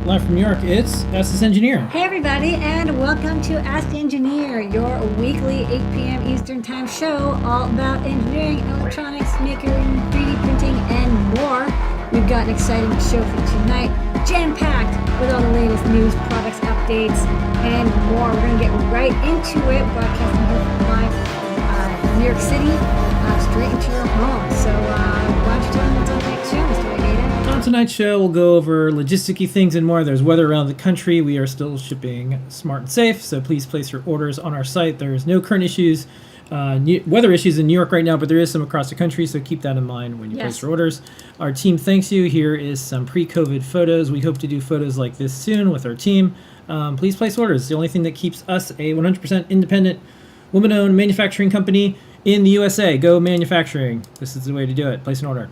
Live from New York, it's Ask This Engineer. Hey everybody, and welcome to Ask the Engineer, your weekly 8 p.m. Eastern Time show all about engineering, electronics, making, 3D printing, and more. We've got an exciting show for tonight, jam-packed with all the latest news, products, updates, and more. We're going to get right into it, broadcasting here live from New York City, straight into your home. So why don't you tell me what's on tonight's show, Mr. Aiden? On tonight's show, we'll go over logisticy things and more. There's weather around the country. We are still shipping smart and safe, so please place your orders on our site. There's no current issues, weather issues in New York right now, but there is some across the country, so keep that in mind when you place your orders. Our team thanks you. Here is some pre-COVID photos. We hope to do photos like this soon with our team. Please place orders. It's the only thing that keeps us a 100% independent, woman-owned manufacturing company in the USA. Go manufacturing. This is the way to do it. Place an order.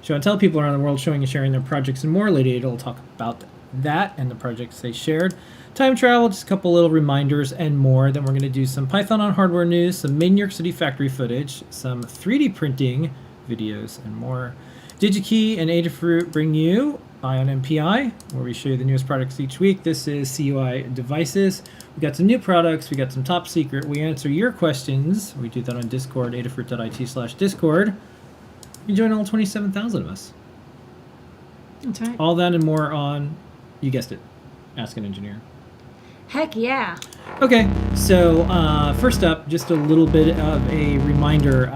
Show and tell people around the world showing and sharing their projects and more. Lady Ada will talk about that and the projects they shared. Time travel, just a couple little reminders and more. Then we're going to do some Python on hardware news, some Made in New York City factory footage, some 3D printing videos, and more. DigiKey and Adafruit bring you Eye on MPI, where we show you the newest products each week. This is CUI devices. We got some new products. We got some top secret. We answer your questions. We do that on Discord, adafruit.it/Discord. You join all 27,000 of us. That's right. All that and more on, you guessed it, Ask an Engineer. Heck yeah. Okay, so first up, just a little bit of a reminder.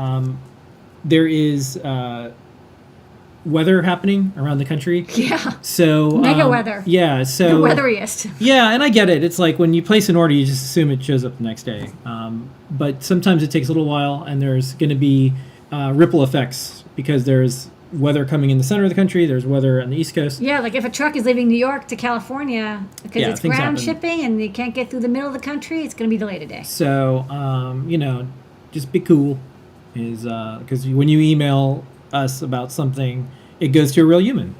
There is weather happening around the country. Yeah. So mega weather. Yeah. So the weatheriest. Yeah, and I get it. It's like when you place an order, you just assume it shows up the next day. But sometimes it takes a little while, and there's going to be ripple effects because there's weather coming in the center of the country. There's weather on the East Coast. Yeah, like if a truck is leaving New York to California because it's ground shipping and you can't get through the middle of the country, it's going to be delayed a day. So, just be cool. Because when you email us about something, it goes to a real human.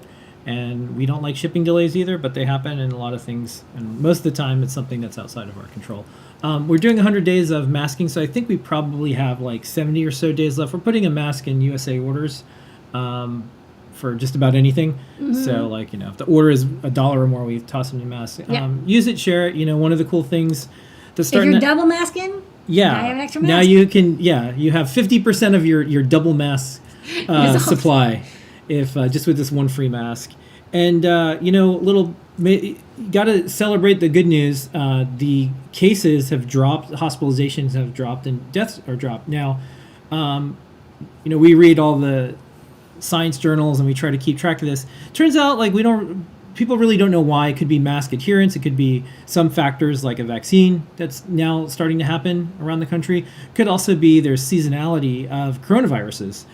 And we don't like shipping delays either, but they happen in a lot of things. And most of the time, it's something that's outside of our control. We're doing 100 days of masking, so I think we probably have like 70 or so days left. We're putting a mask in USA orders for just about anything. Mm-hmm. So, if the order is $1 or more, we toss them in mask. Use it, share it. One of the cool things to start. If you're double masking, yeah, now you have an extra mask. Now you can, you have 50% of your double mask supply if just with this one free mask. And got to celebrate the good news. The cases have dropped, hospitalizations have dropped, and deaths are dropped. Now, we read all the science journals and we try to keep track of this. Turns out, people really don't know why. It could be mask adherence. It could be some factors like a vaccine that's now starting to happen around the country. Could also be there's seasonality of coronaviruses.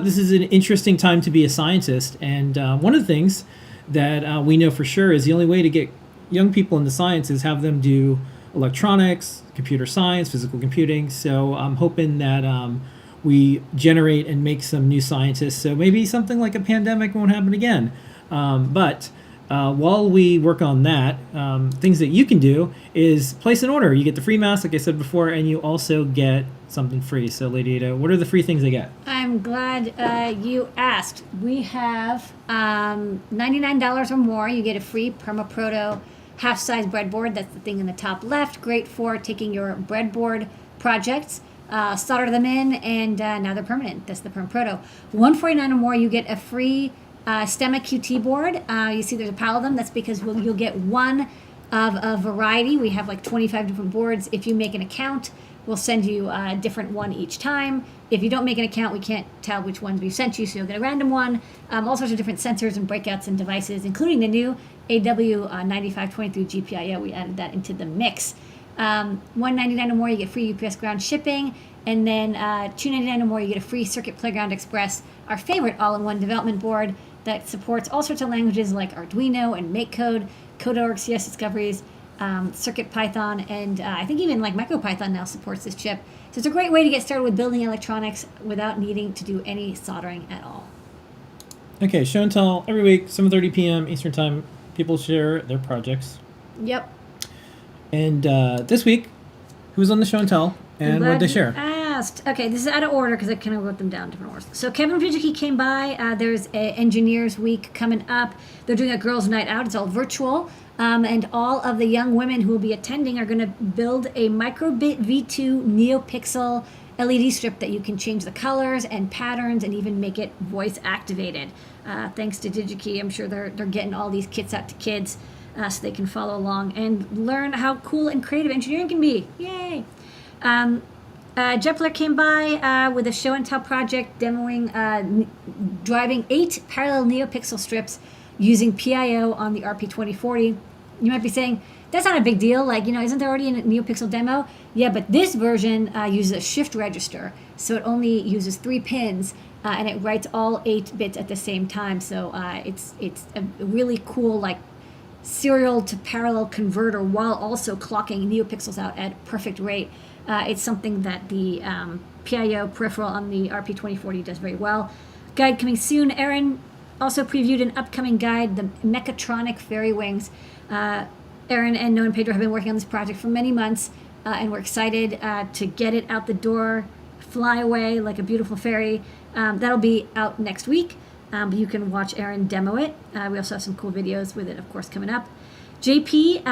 This is an interesting time to be a scientist. And one of the things that we know for sure is the only way to get young people into science is have them do electronics, computer science, physical computing. So I'm hoping that we generate and make some new scientists. So maybe something like a pandemic won't happen again. But while we work on that, things that you can do is place an order. You get the free mask, like I said before, and you also get something free. So, Lady Ada, what are the free things I get? I'm glad you asked. We have $99 or more. You get a free PermaProto half-size breadboard. That's the thing in the top left. Great for taking your breadboard projects, solder them in, and now they're permanent. That's the PermaProto. $149 or more, you get a free Stemma QT board. You see there's a pile of them. That's because you'll get one of a variety. We have like 25 different boards. If you make an account, we'll send you a different one each time. If you don't make an account, we can't tell which ones we've sent you, so you'll get a random one. All sorts of different sensors and breakouts and devices, including the new AW9523 GPI. Yeah, we added that into the mix. $199 or more, you get free UPS ground shipping. And then $299 or more, you get a free Circuit Playground Express, our favorite all-in-one development board that supports all sorts of languages like Arduino and MakeCode, Code.org, CS Discoveries, Circuit Python, and I think even like MicroPython now supports this chip. So it's a great way to get started with building electronics without needing to do any soldering at all. Okay, show and tell every week, 7:30 p.m. Eastern Time. People share their projects. Yep. And this week, who was on the show and tell, and what did they share? asked, okay, this is out of order because I kind of wrote them down different orders. So Kevin Fujiki came by. There's a Engineers Week coming up. They're doing a girls' night out. It's all virtual. And all of the young women who will be attending are going to build a microbit V2 NeoPixel LED strip that you can change the colors and patterns and even make it voice activated. Thanks to DigiKey, I'm sure they're getting all these kits out to kids so they can follow along and learn how cool and creative engineering can be. Yay! Jepler came by with a show and tell project demoing driving 8 parallel NeoPixel strips using PIO on the RP2040. You might be saying, that's not a big deal. Like, isn't there already a NeoPixel demo? Yeah, but this version uses a shift register. So it only uses 3 pins and it writes all 8 bits at the same time. So it's a really cool, like, serial to parallel converter while also clocking NeoPixels out at perfect rate. It's something that the PIO peripheral on the RP2040 does very well. Guide coming soon. Aaron also previewed an upcoming guide, the Mechatronic Fairy Wings. Aaron and Noah and Pedro have been working on this project for many months, and we're excited to get it out the door, fly away like a beautiful fairy. That'll be out next week, but you can watch Aaron demo it. We also have some cool videos with it, of course, coming up. JP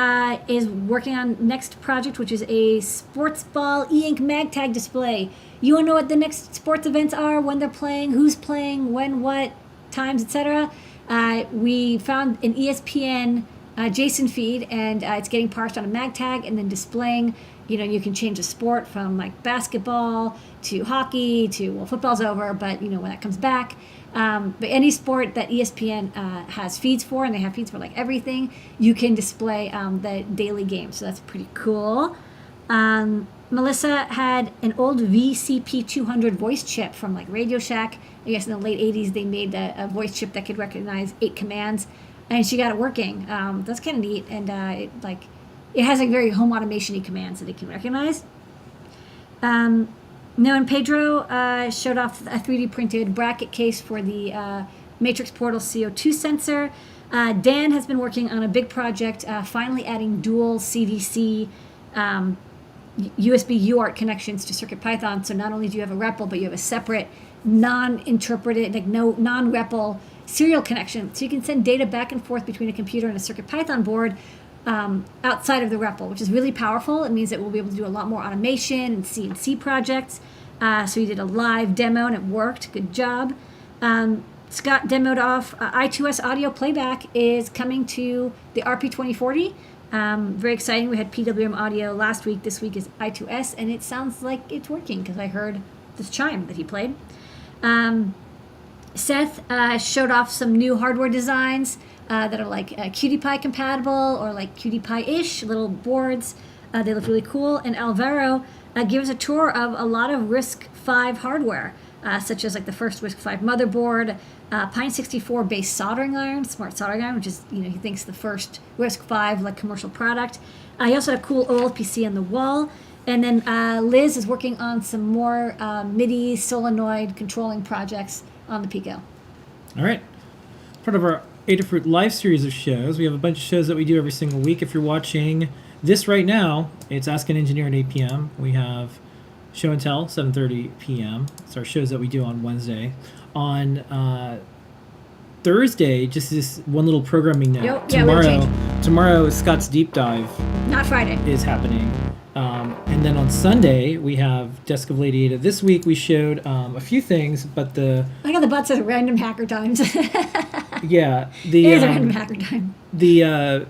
is working on next project, which is a sports ball e-ink mag tag display. You want to know what the next sports events are, when they're playing, who's playing, when, what, times, etc. We found an ESPN JSON feed, and it's getting parsed on a mag tag and then displaying. You can change a sport from like basketball to hockey to, well, football's over, but when that comes back. But any sport that ESPN has feeds for, and they have feeds for like everything, you can display the daily game. So that's pretty cool. Melissa had an old VCP200 voice chip from like Radio Shack. I guess in the late 80s they made a voice chip that could recognize 8 commands, and she got it working. That's kind of neat, and it has like very home automation-y commands that it can recognize. Noah and Pedro showed off a 3D printed bracket case for the Matrix Portal CO2 sensor. Dan has been working on a big project, finally adding dual CVC USB UART connections to CircuitPython. So not only do you have a REPL, but you have a separate non-interpreted, like no non-REPL serial connection. So you can send data back and forth between a computer and a CircuitPython board outside of the REPL, which is really powerful. It means that we'll be able to do a lot more automation and CNC projects. So we did a live demo and it worked. Good job. Scott demoed off I2S audio playback is coming to the RP2040. Very exciting. We had PWM audio last week. This week is I2S, and it sounds like it's working because I heard this chime that he played. Seth showed off some new hardware designs that are like Qt Py compatible or like Qt Py-ish little boards. They look really cool. And Alvaro gives a tour of a lot of RISC-V hardware, such as like the first RISC-V motherboard, Pine64 based soldering iron, smart soldering iron, which is, he thinks the first RISC-V like commercial product. He also had a cool OLPC on the wall. And then Liz is working on some more MIDI solenoid controlling projects on the Pico. All right. Part of our Adafruit live series of shows. We have a bunch of shows that we do every single week. If you're watching this right now, it's Ask an Engineer at 8 p.m. We have Show and Tell, 7:30 p.m. It's our shows that we do on Wednesday. On Thursday, just this one little programming note. Tomorrow, Scott's Deep Dive. Not Friday. Is happening. And then on Sunday, we have Desk of Lady Ada. This week, we showed a few things, but I got the butts at random hacker times. Yeah. It is a random hacker time.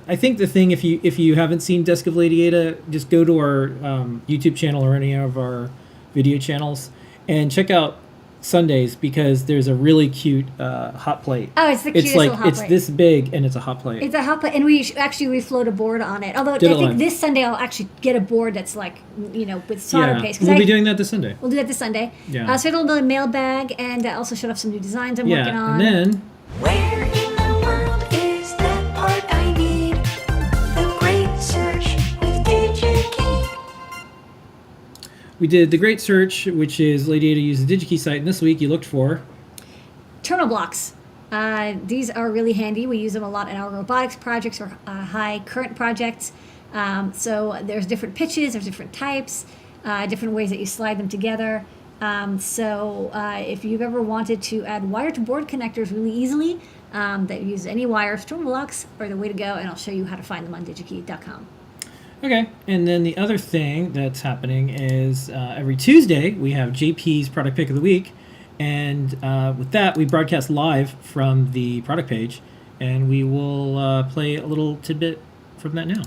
I think the thing, if you haven't seen Desk of Lady Ada, just go to our YouTube channel or any of our video channels and check out Sundays, because there's a really cute hot plate. Oh, it's the cutest little hot plate. It's this big and it's a hot plate. It's a hot plate, and we float a board on it. Although I think this Sunday I'll actually get a board that's like, with solder paste. We'll be doing that this Sunday. We'll do that this Sunday. Yeah. So a little bit of mailbag, and also showed off some new designs I'm working on. And then... Where in the world is that part I need? The Great Search with DigiKey. We did the Great Search, which is Lady Ada used the DigiKey site, and this week you looked for... terminal blocks. These are really handy. We use them a lot in our robotics projects or high current projects. So there's different pitches, there's different types. different ways that you slide them together. So if you've ever wanted to add wire to board connectors really easily, that use any wire, Stormblocks are the way to go, and I'll show you how to find them on digikey.com. Okay, and then the other thing that's happening is every Tuesday we have JP's product pick of the week, and with that we broadcast live from the product page, and we will play a little tidbit from that now.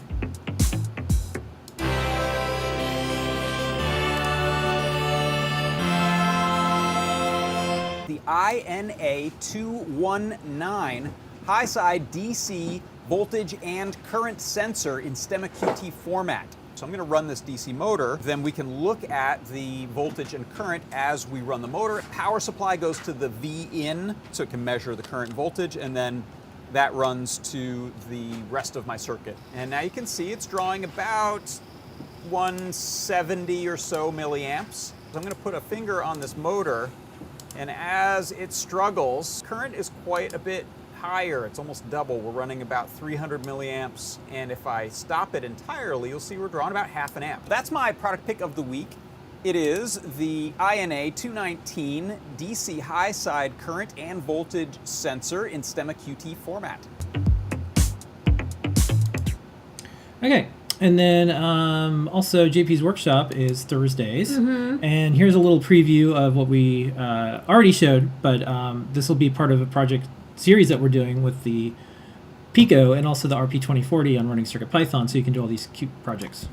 The INA219 high-side DC voltage and current sensor in STEMMA QT format. So I'm going to run this DC motor, then we can look at the voltage and current as we run the motor. Power supply goes to the V-in, so it can measure the current voltage, and then that runs to the rest of my circuit. And now you can see it's drawing about 170 or so milliamps. So I'm going to put a finger on this motor, and as it struggles, current is quite a bit higher. It's almost double. We're running about 300 milliamps, and if I stop it entirely, you'll see we're drawing about half an amp. That's my product pick of the week. It is the INA219 DC high side current and voltage sensor in STEMMA QT format. Okay, and then also JP's workshop is Thursdays, and here's a little preview of what we already showed, but this will be part of a project series that we're doing with the Pico and also the RP2040 on running CircuitPython, so you can do all these cute projects.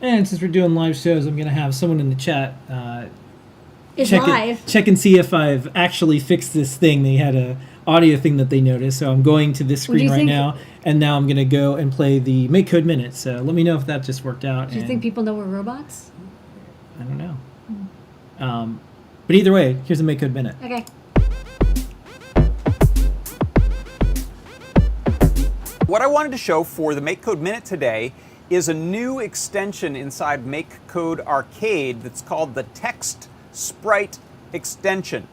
And since we're doing live shows, I'm going to have someone in the chat It's check live. check and see if I've actually fixed this thing. They had a audio thing that they noticed, so I'm going to this What do screen you right think? now, and now I'm going to go and play the MakeCode minute. So let me know if that just worked out. Do you think people know we're robots? I don't know. But either way, here's a MakeCode minute. Okay. What I wanted to show for the MakeCode Minute today is a new extension inside MakeCode Arcade that's called the Text Sprite extension.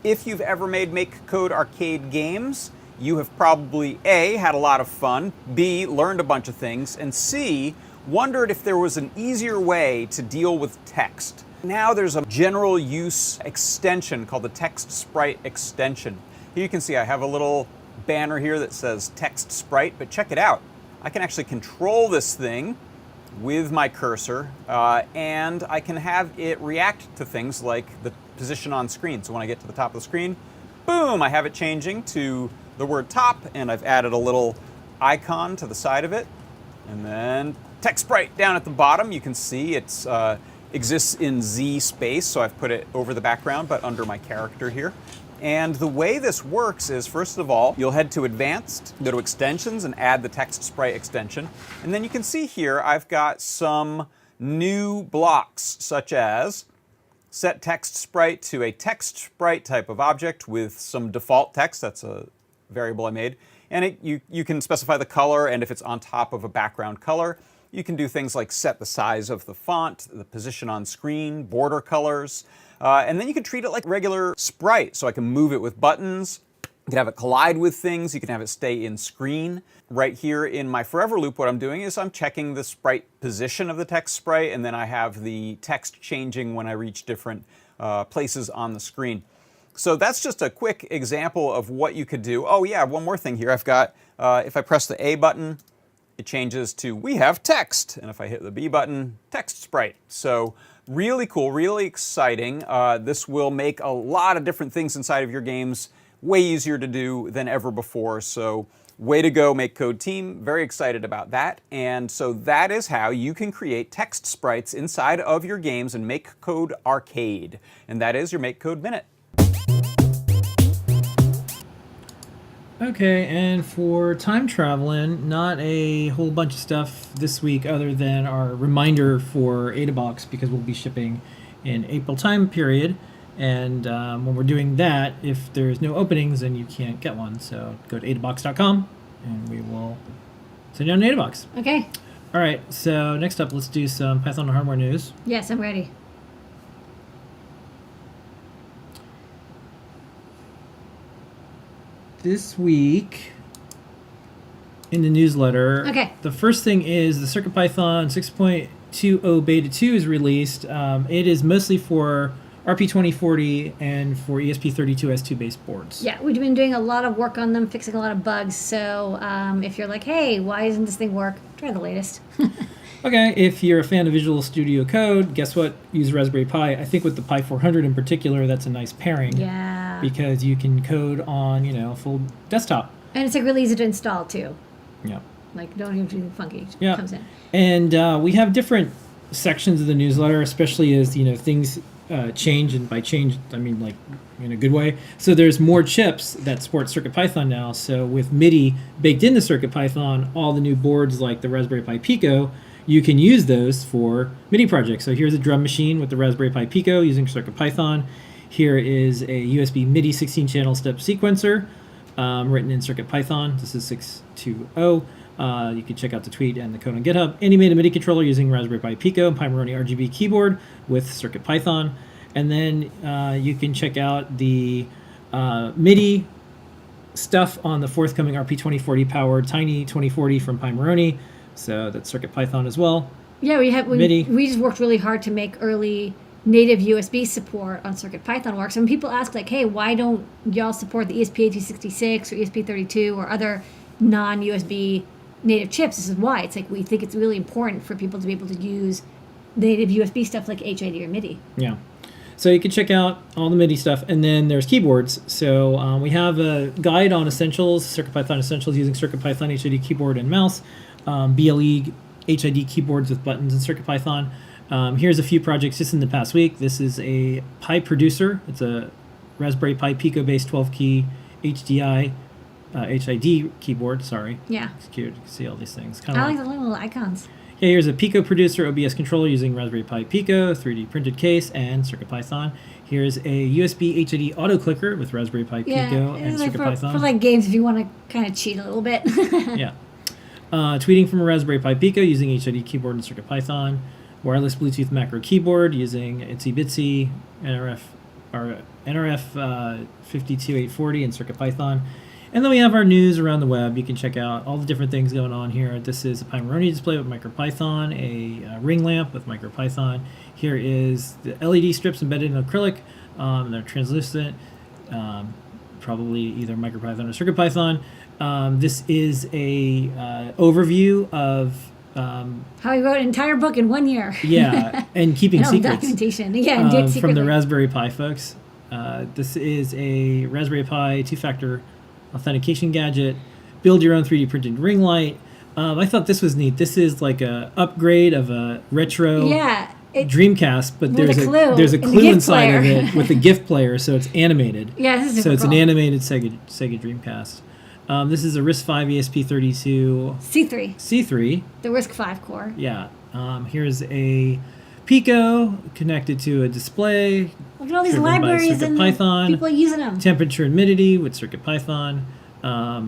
If you've ever made MakeCode Arcade games, you have probably A, had a lot of fun, B, learned a bunch of things, and C, wondered if there was an easier way to deal with text. Now there's a general use extension called the Text Sprite extension. Here you can see I have a little banner here that says Text Sprite, but check it out. I can actually control this thing with my cursor, and I can have it react to things like the position on screen. So when I get to the top of the screen, boom, I have it changing to the word top, and I've added a little icon to the side of it. And then Text Sprite down at the bottom, you can see it's exists in Z space, so I've put it over the background, but under my character here. And the way this works is, first of all, you'll head to Advanced, go to Extensions, and add the Text Sprite extension. And then you can see here I've got some new blocks, such as set text sprite to a text sprite type of object with some default text. That's a variable I made. And you can specify the color, and if it's on top of a background color. You can do things like set the size of the font, the position on screen, border colors. And then you can treat it like regular sprite. So I can move it with buttons. You can have it collide with things. You can have it stay in screen. Right here in my forever loop, what I'm doing is I'm checking the sprite position of the text sprite, and then I have the text changing when I reach different places on the screen. So that's just a quick example of what you could do. Oh yeah, one more thing here. I've got, if I press the A button, it changes to we have text. And if I hit the B button, text sprite. So really cool, really exciting. This will make a lot of different things inside of your games way easier to do than ever before. So Way to go, MakeCode team. Very excited about that. And so that is how you can create text sprites inside of your games in MakeCode Arcade. And that is your MakeCode Minute. Okay, and for time traveling, not a whole bunch of stuff this week other than our reminder for AdaBox, because we'll be shipping in April time period. And when we're doing that, if there's no openings, then you can't get one. So go to adabox.com and we will send you an AdaBox. Okay. All right, so next up, let's do some Python hardware news. Yes, I'm ready. This week in the newsletter, Okay. the first thing is the CircuitPython 6.20 Beta 2 is released. It is mostly for RP2040 and for ESP32S2 based boards. Yeah, we've been doing a lot of work on them, fixing a lot of bugs. So if you're like, hey, why doesn't this thing work? Try the latest. Okay, if you're a fan of Visual Studio Code, guess what? Use Raspberry Pi. I think with the Pi 400 in particular, that's a nice pairing. Yeah. Because you can code on, a full desktop. And it's like really easy to install too. Yeah. Like don't even do anything funky. It Yeah. comes in. And we have different sections of the newsletter, especially as, things change, and by change, I mean like in a good way. So there's more chips that support CircuitPython now. So with MIDI baked into CircuitPython, all the new boards like the Raspberry Pi Pico, you can use those for MIDI projects. So here's a drum machine with the Raspberry Pi Pico using CircuitPython. Here is a USB MIDI 16-channel step sequencer written in CircuitPython. This is 6.20. You can check out the tweet and the code on GitHub. And he made a MIDI controller using Raspberry Pi Pico and Pimoroni RGB keyboard with CircuitPython. And then you can check out the MIDI stuff on the forthcoming RP2040 powered Tiny 2040 from Pimoroni. So that's CircuitPython as well. Yeah, we MIDI. just worked really hard to make early native USB support on CircuitPython work. So when people ask like, hey, why don't y'all support the ESP8266 or ESP32 or other non-USB native chips? This is why. It's like we think it's really important for people to be able to use native USB stuff like HID or MIDI. Yeah. So you can check out all the MIDI stuff, and then there's keyboards. So we have a guide on essentials, CircuitPython essentials using CircuitPython HID keyboard and mouse, BLE HID keyboards with buttons in CircuitPython. Here's a few projects just in the past week. This is a Pi Producer. It's a Raspberry Pi Pico-based 12-key HDI HID keyboard. Sorry. Yeah. It's cute. You can see all these things. I like the little icons. Yeah, here's a Pico Producer OBS controller using Raspberry Pi Pico, 3D printed case, and CircuitPython. Here's a USB HID auto clicker with Raspberry Pi Pico and it's like CircuitPython. for like games if you want to kind of cheat a little bit. Yeah. Tweeting from a Raspberry Pi Pico using HID keyboard and CircuitPython. Wireless Bluetooth macro keyboard using Itsy Bitsy NRF 52840 and CircuitPython. And then we have our news around the web. You can check out all the different things going on here. This is a Pimoroni display with MicroPython, a ring lamp with MicroPython. Here is the LED strips embedded in acrylic. They're translucent, probably either MicroPython or CircuitPython. This is a overview of How he wrote an entire book in 1 year. yeah, and keeping And all the secrets. documentation. Yeah, and did From the secretly. Raspberry Pi folks. This is a Raspberry Pi two-factor authentication gadget. Build your own 3D printed ring light. I thought this was neat. This is like a upgrade of a retro Yeah. Dreamcast, but With a clue there's a in the clue gift inside of player. it with a gift player, so it's animated. Yeah, this is So super it's an cool. animated Sega Dreamcast. This is a RISC-V ESP32 C3, C3. the RISC-V core. Yeah. Here's a Pico connected to a display. Look at all these Driven by libraries and CircuitPython. people using them. Temperature and humidity with CircuitPython.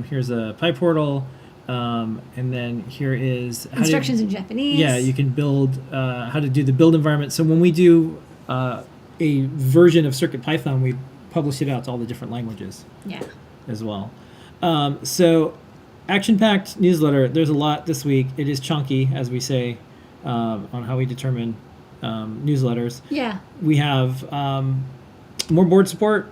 Here's a PyPortal. And then here is Instructions in Japanese. Yeah, you can build how to do the build environment. So when we do a version of CircuitPython, we publish it out to all the different languages Yeah. as well. So action-packed newsletter. There's a lot this week. It is chunky, as we say, on how we determine newsletters. Yeah. We have more board support.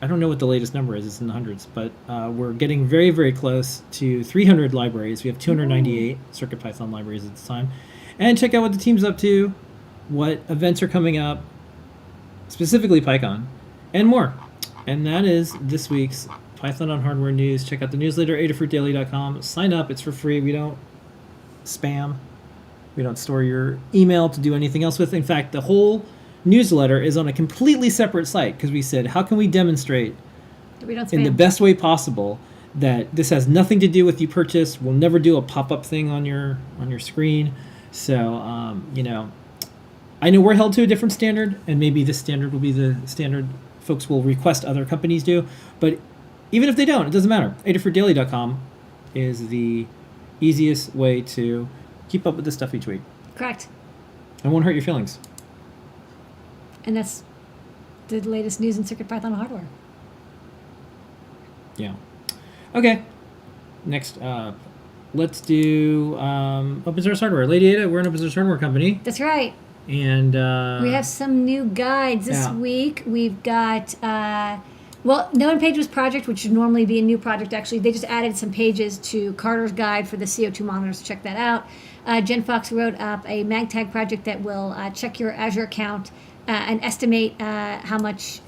I don't know what the latest number is. It's in the hundreds, but we're getting very, very close to 300 libraries. We have 298 CircuitPython libraries at this time. And check out what the team's up to, what events are coming up, specifically PyCon, and more. And that is this week's Python on Hardware news. Check out the newsletter, adafruitdaily.com. Sign up. It's for free. We don't spam. We don't store your email to do anything else with. In fact, the whole newsletter is on a completely separate site because we said, how can we demonstrate We don't in the spam. best way possible that this has nothing to do with you purchase. We'll never do a pop-up thing on your screen. So, you know, I know we're held to a different standard, and maybe this standard will be the standard folks will request other companies do. But even if they don't, it doesn't matter. Adafruitdaily.com is the easiest way to keep up with this stuff each week. Correct. It won't hurt your feelings. And that's the latest news in CircuitPython hardware. Yeah. Okay. Next up, let's do open source hardware. Lady Ada, we're an open source hardware company, That's right. and We have some new guides this yeah. week. We've got, well, No One Pages project, which should normally be a new project, actually. They just added some pages to Carter's guide for the CO2 monitors. Check that out. Jen Fox wrote up a MagTag project that will check your Azure account and estimate how much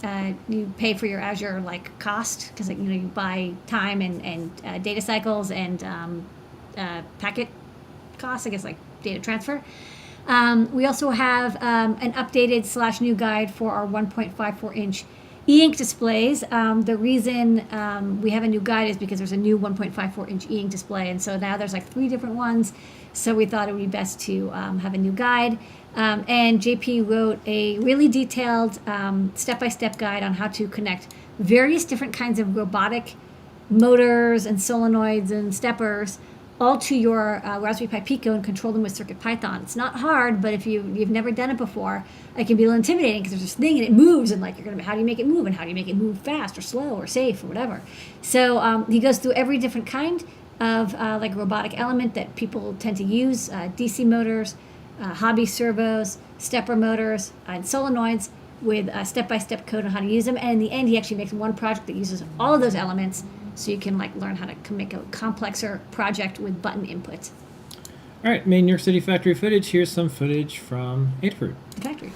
you pay for your Azure cost, because you buy time and data cycles and packet costs, I guess, like data transfer. We also have an updated / new guide for our 1.54 inch e-ink displays. The reason we have a new guide is because there's a new 1.54 inch e-ink display, and so now there's 3 different ones. So we thought it would be best to have a new guide. And JP wrote a really detailed step-by-step guide on how to connect various different kinds of robotic motors and solenoids and steppers all to your Raspberry Pi Pico and control them with CircuitPython. It's not hard, but if you've never done it before, it can be a little intimidating because there's this thing and it moves, and you're gonna, how do you make it move, and how do you make it move fast or slow or safe or whatever. So he goes through every different kind of robotic element that people tend to use, DC motors, hobby servos, stepper motors, and solenoids, with step-by-step code on how to use them. And in the end, he actually makes one project that uses all of those elements, so you can learn how to make a complexer project with button input. all right, main New York City factory footage. Here's some footage from Adafruit. The factory.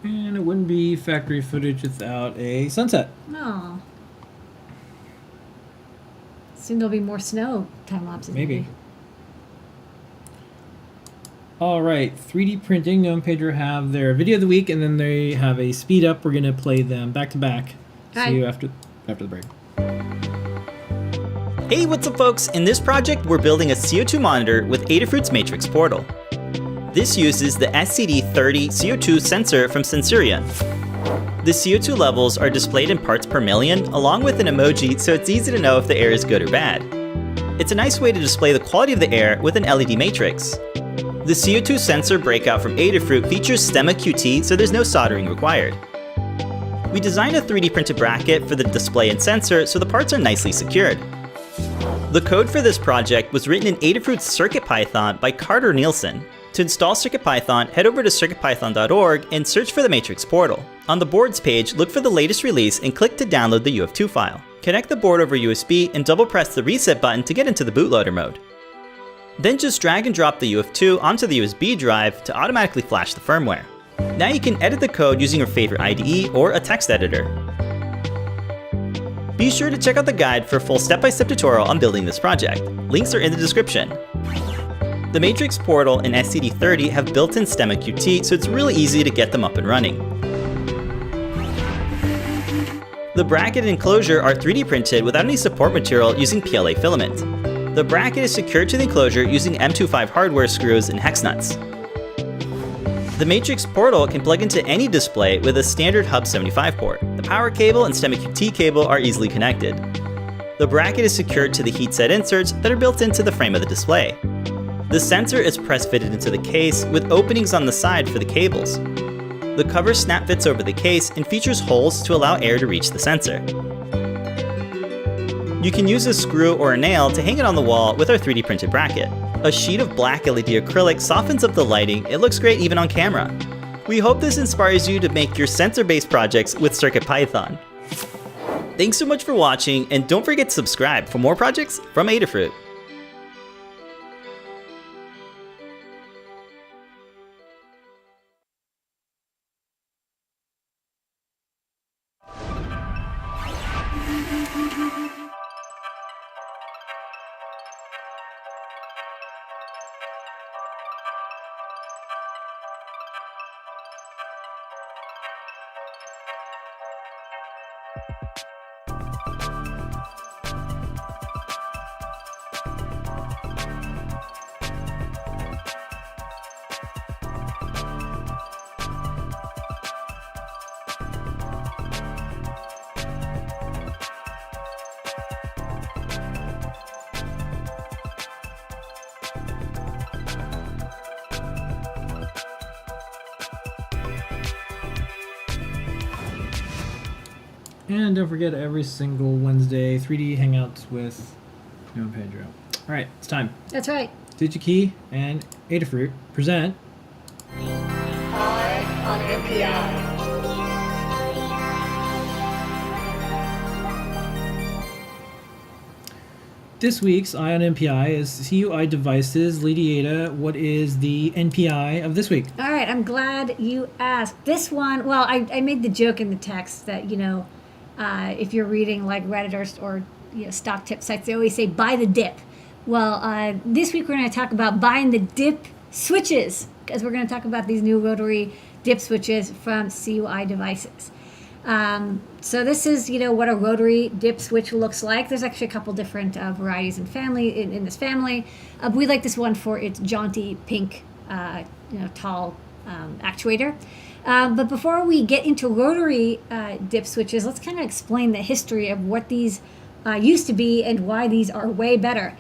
And it wouldn't be factory footage without a sunset. Oh. Soon there'll be more snow time lapses. Maybe. All right, 3D printing. No and Pedro have their video of the week, and then they have a speed up. We're gonna play them back to back. Hi. See you after the break. Hey, what's up folks? In this project, we're building a CO2 monitor with Adafruit's Matrix Portal. This uses the SCD30 CO2 sensor from Sensorion. The CO2 levels are displayed in parts per million, along with an emoji, so it's easy to know if the air is good or bad. It's a nice way to display the quality of the air with an LED matrix. The CO2 sensor breakout from Adafruit features Stemma QT, so there's no soldering required. We designed a 3D printed bracket for the display and sensor so the parts are nicely secured. The code for this project was written in Adafruit's CircuitPython by Carter Nielsen. To install CircuitPython, head over to circuitpython.org and search for the Matrix portal. On the boards page, look for the latest release and click to download the UF2 file. Connect the board over USB and double press the reset button to get into the bootloader mode. Then just drag and drop the UF2 onto the USB drive to automatically flash the firmware. Now you can edit the code using your favorite IDE or a text editor. Be sure to check out the guide for a full step-by-step tutorial on building this project. Links are in the description. The Matrix portal and SCD30 have built-in Stemma Qt, so it's really easy to get them up and running. The bracket and enclosure are 3D printed without any support material using PLA filament. The bracket is secured to the enclosure using M25 hardware screws and hex nuts. The Matrix portal can plug into any display with a standard Hub 75 port. The power cable and Stemma Qt cable are easily connected. The bracket is secured to the heatset inserts that are built into the frame of the display. The sensor is press-fitted into the case with openings on the side for the cables. The cover snap fits over the case and features holes to allow air to reach the sensor. You can use a screw or a nail to hang it on the wall with our 3D printed bracket. A sheet of black LED acrylic softens up the lighting. It looks great even on camera. We hope this inspires you to make your sensor-based projects with CircuitPython. Thanks so much for watching, and don't forget to subscribe for more projects from Adafruit. And don't forget every single Wednesday, 3D Hangouts with Noah and Pedro. All right, it's time. That's right. DigiKey and Adafruit present on MPI. This week's Eye on NPI is CUI devices. Lady Ada, what is the NPI of this week? All right, I'm glad you asked. This one, well, I made the joke in the text that, if you're reading like Reddit or stock tip sites, they always say buy the dip. Well, this week we're going to talk about buying the dip switches, because we're going to talk about these new rotary dip switches from CUI devices. So this is, what a rotary dip switch looks like. There's actually a couple different varieties in this family. We like this one for its jaunty pink, tall actuator. But before we get into rotary dip switches, let's kind of explain the history of what these used to be and why these are way better.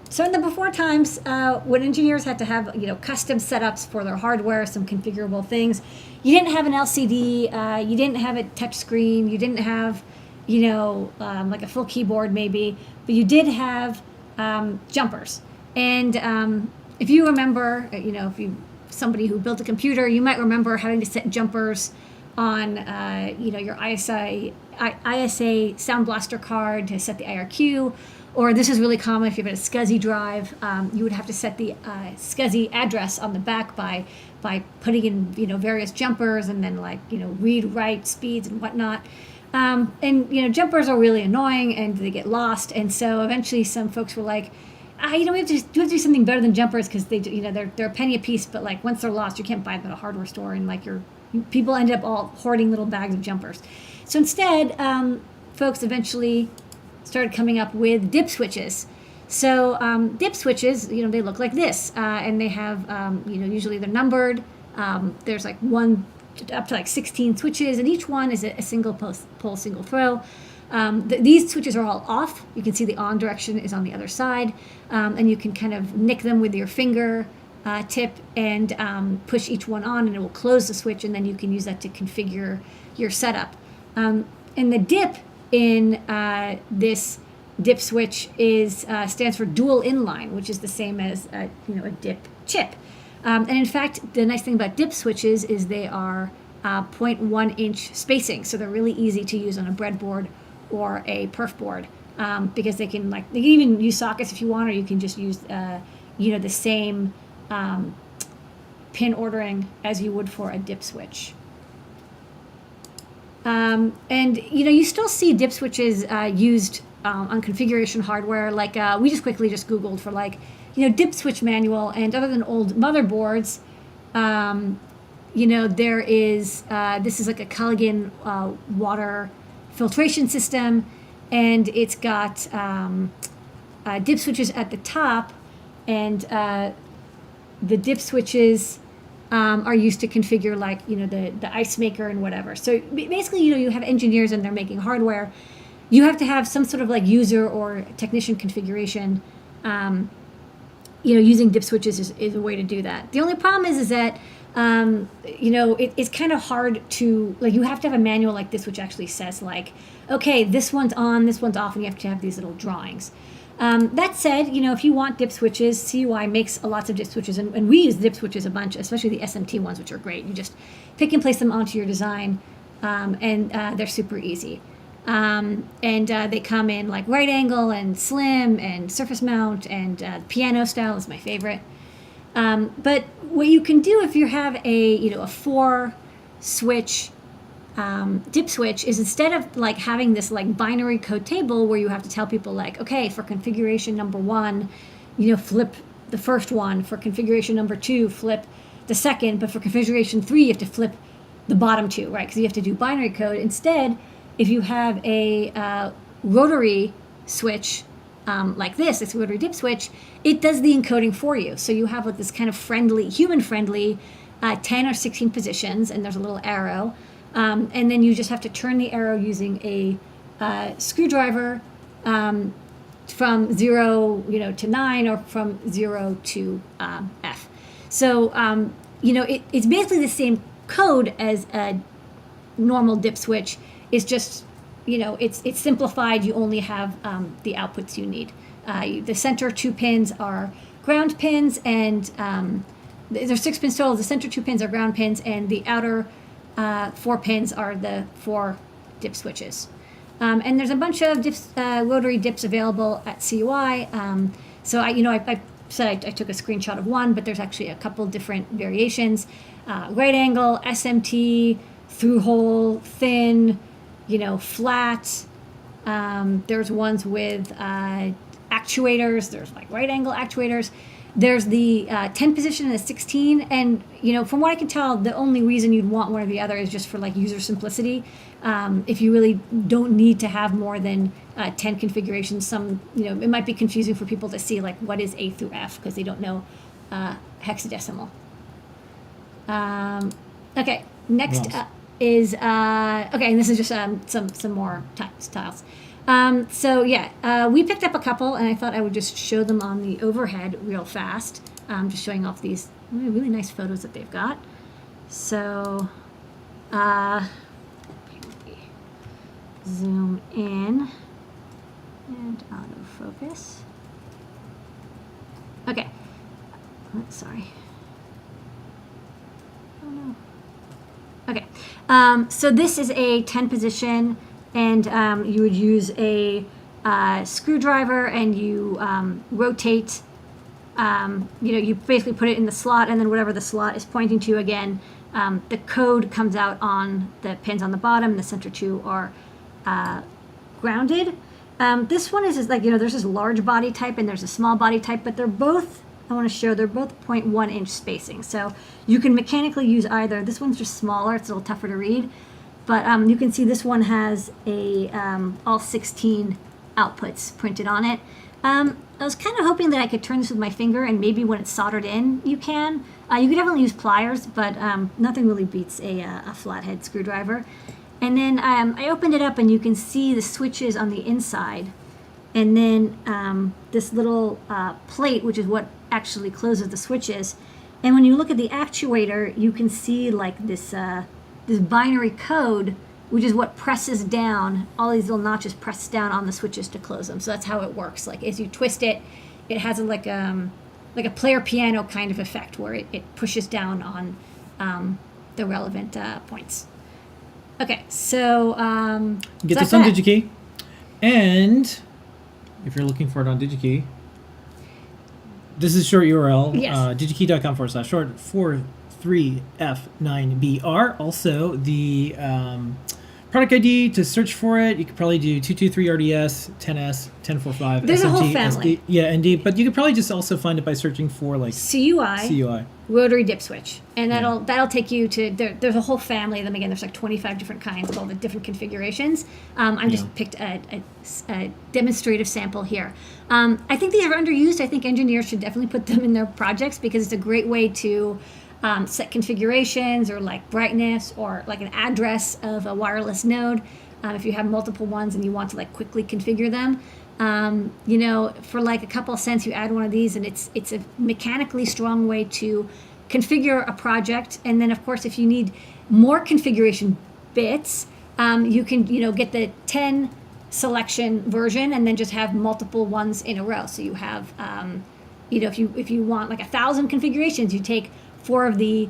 So in the before times, when engineers had to have custom setups for their hardware, some configurable things, you didn't have an LCD, you didn't have a touch screen, you didn't have like a full keyboard maybe, but you did have jumpers. And if you remember, if you somebody who built a computer, you might remember having to set jumpers on your ISA Sound Blaster card to set the IRQ. Or this is really common if you have a SCSI drive, you would have to set the SCSI address on the back by putting in various jumpers and then read write speeds and whatnot. And jumpers are really annoying and they get lost. And so eventually some folks were like, we have to do something better than jumpers because they're a penny a piece. But once they're lost, you can't buy them at a hardware store, and people ended up all hoarding little bags of jumpers. So instead, folks eventually started coming up with dip switches. So dip switches, they look like this, and they have, usually they're numbered. There's one up to 16 switches, and each one is a single pull, single throw. These switches are all off. You can see the on direction is on the other side, and you can kind of nick them with your finger. tip and push each one on, and it will close the switch, and then you can use that to configure your setup. And the dip in this dip switch stands for dual inline, which is the same as a dip chip. And in fact, the nice thing about dip switches is they are 0.1 inch spacing, so they're really easy to use on a breadboard or a perf board, because they can even use sockets if you want, or you can just use the same pin ordering as you would for a dip switch. And you still see dip switches used on configuration hardware. Like we just quickly Googled for dip switch manual, and other than old motherboards, there is this is like a Culligan water filtration system, and it's got dip switches at the top, and the dip switches are used to configure the ice maker and whatever. So basically, you have engineers and they're making hardware. You have to have some sort of user or technician configuration. Using dip switches is a way to do that. The only problem is that it's kind of hard to you have to have a manual like this which actually says okay, this one's on, this one's off, and you have to have these little drawings. That said, if you want dip switches, CUI makes lots of dip switches, and we use dip switches a bunch, especially the SMT ones, which are great. You just pick and place them onto your design, and they're super easy. And they come in right angle and slim and surface mount, and piano style is my favorite. But what you can do if you have a 4-switch dip switch is, instead of having this binary code table where you have to tell people okay, for configuration number 1, flip the first one, for configuration number 2, flip the second, but for configuration 3 you have to flip the bottom 2, right? Because you have to do binary code. Instead, if you have a rotary switch like this rotary dip switch, it does the encoding for you. So you have this kind of human-friendly 10 or 16 positions, and there's a little arrow. And then you just have to turn the arrow using a screwdriver from 0 to 9, or from 0 to F. So it's basically the same code as a normal dip switch. It's just it's simplified. You only have the outputs you need. The center 2 pins are ground pins, and there's 6 pins total. The center 2 pins are ground pins, and the outer 4 pins are the 4 dip switches. And there's a bunch of rotary dips available at CUI. So I said I took a screenshot of one, but there's actually a couple different variations. Right angle, SMT, through hole, thin, flat. There's ones with actuators. There's right angle actuators. There's the 10 position and the 16, and from what I can tell, the only reason you'd want one or the other is just for user simplicity. If you really don't need to have more than 10 configurations, it might be confusing for people to see what is A through F, because they don't know hexadecimal. Okay, next is and this is just some more tiles. We picked up a couple, and I thought I would just show them on the overhead real fast. Just showing off these really nice photos that they've got. So, zoom in and autofocus. Okay. Sorry. Oh no. Okay. So this is a 10 position. And you would use a screwdriver, and you rotate. You basically put it in the slot, and then whatever the slot is pointing to, again, the code comes out on the pins on the bottom. And the center 2 are grounded. This one is there's this large body type and there's a small body type, but they're both 0.1 inch spacing. So you can mechanically use either. This one's just smaller; it's a little tougher to read. But you can see this one has a all 16 outputs printed on it. I was kind of hoping that I could turn this with my finger, and maybe when it's soldered in, you can. You could definitely use pliers, but nothing really beats a flathead screwdriver. And then I opened it up, and you can see the switches on the inside. And then this little plate, which is what actually closes the switches, And when you look at the actuator, you can see like this this binary code, which is what presses down. All these little notches press down on the switches to close them. So that's how it works. Like as you twist it, it has like a player piano kind of effect where it pushes down on the relevant points. Okay, so Get so this on that's that. DigiKey, and if you're looking for it on DigiKey, this is short URL, Yes. digikey.com/short 43F9BR. Also, the product ID to search for it, you could probably do 223RDS, 10S, 1045, There's a whole SMT, family. SD, yeah, ND, but you could probably just also find it by searching for like CUI. CUI. Rotary dip switch, and that'll take you to there's a whole family of them. Again, there's like 25 different kinds of all the different configurations. I just picked a demonstrative sample here. I think these are underused. I think engineers should definitely put them in their projects because it's a great way to set configurations or like brightness or like an address of a wireless node. If you have multiple ones and you want to like quickly configure them. For like a couple of cents, you add one of these, and it's a mechanically strong way to configure a project. And then, of course, if you need more configuration bits, you can get the 10 selection version, and then just have multiple ones in a row. So you have, if you want like 1,000 configurations, you take 4 of the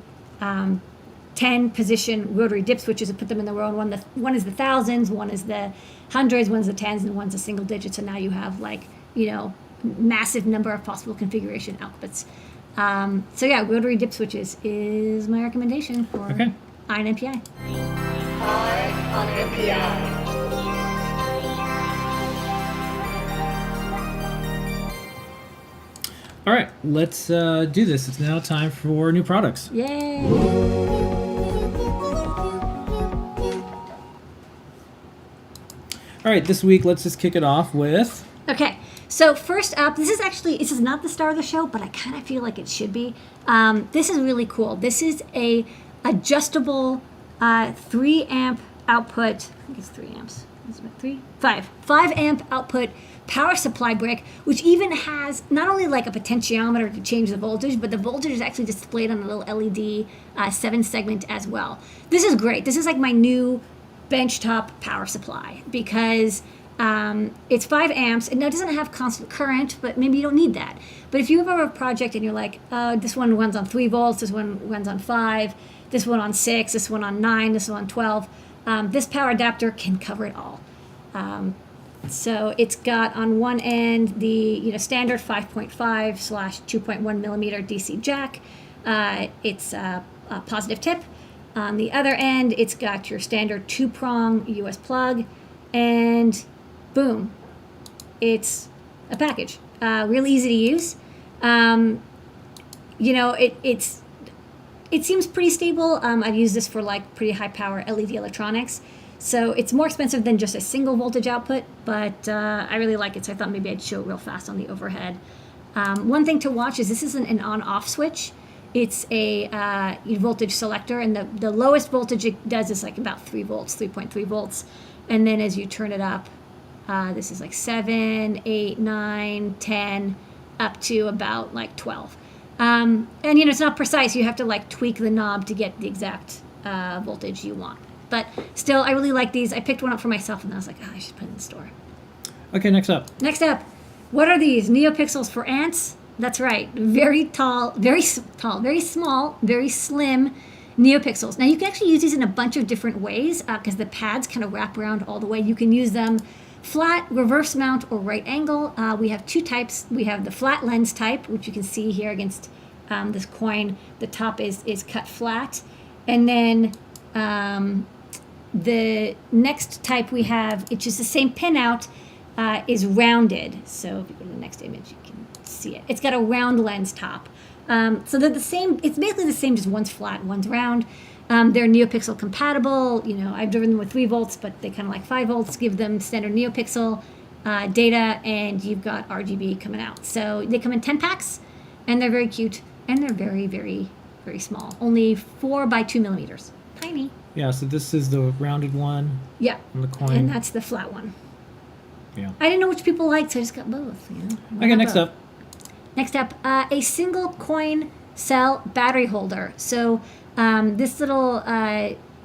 10 position rotary dip switches and put them in the row, and one is the thousands, one is the hundreds, one's the tens, and one's a single digit. So now you have massive number of possible configuration outputs. So yeah, rotary dip switches is my recommendation for Iron MPI. All right, let's do this. It's now time for new products. Yay! All right, this week, let's just kick it off with... Okay, so first up, this is not the star of the show, but I kind of feel like it should be. This is really cool. This is a adjustable 3 amp output. I think it's 3 amps. Is it 5 amp output power supply brick, which even has not only like a potentiometer to change the voltage, but the voltage is actually displayed on a little LED 7 segment as well. This is great. This is like my new benchtop power supply because it's 5 amps, and now it doesn't have constant current, but maybe you don't need that. But if you have a project and you're like, this one runs on 3 volts, this one runs on 5, this one on 6, this one on 9, this one on 12, this power adapter can cover it all. So it's got on one end the standard 5.5/2.1 millimeter DC jack. It's a positive tip. On the other end, it's got your standard 2-prong US plug, and boom, it's a package. Real easy to use. It seems pretty stable. I've used this for like pretty high power LED electronics. So it's more expensive than just a single voltage output, but I really like it, so I thought maybe I'd show it real fast on the overhead. One thing to watch is this isn't an on-off switch. It's a voltage selector, and the lowest voltage it does is like about 3 volts, 3.3 volts. And then as you turn it up, this is like 7, 8, 9, 10, up to about like 12. And it's not precise. You have to like tweak the knob to get the exact voltage you want. But still, I really like these. I picked one up for myself, and I was like, I should put it in the store. Okay, next up. What are these? NeoPixels for ants? That's right. Very tall, very small, very slim NeoPixels. Now, you can actually use these in a bunch of different ways because the pads kind of wrap around all the way. You can use them flat, reverse mount, or right angle. We have 2 types. We have the flat lens type, which you can see here against this coin. The top is cut flat. And then the next type we have, which is the same pinout, is rounded. So if you go to the next image, you can see it. It's got a round lens top. So they're the same. It's basically the same, just one's flat, one's round. They're NeoPixel compatible. I've driven them with 3 volts, but they kind of like 5 volts. Give them standard NeoPixel data, and you've got RGB coming out. So they come in 10 packs, and they're very cute, and they're very, very, very small. Only 4 by 2 millimeters. Tiny. Yeah, so this is the rounded one. Yeah. On the coin. And that's the flat one. Yeah. I didn't know which people liked, so I just got both. Okay, next up. Next up, a single coin cell battery holder. So this little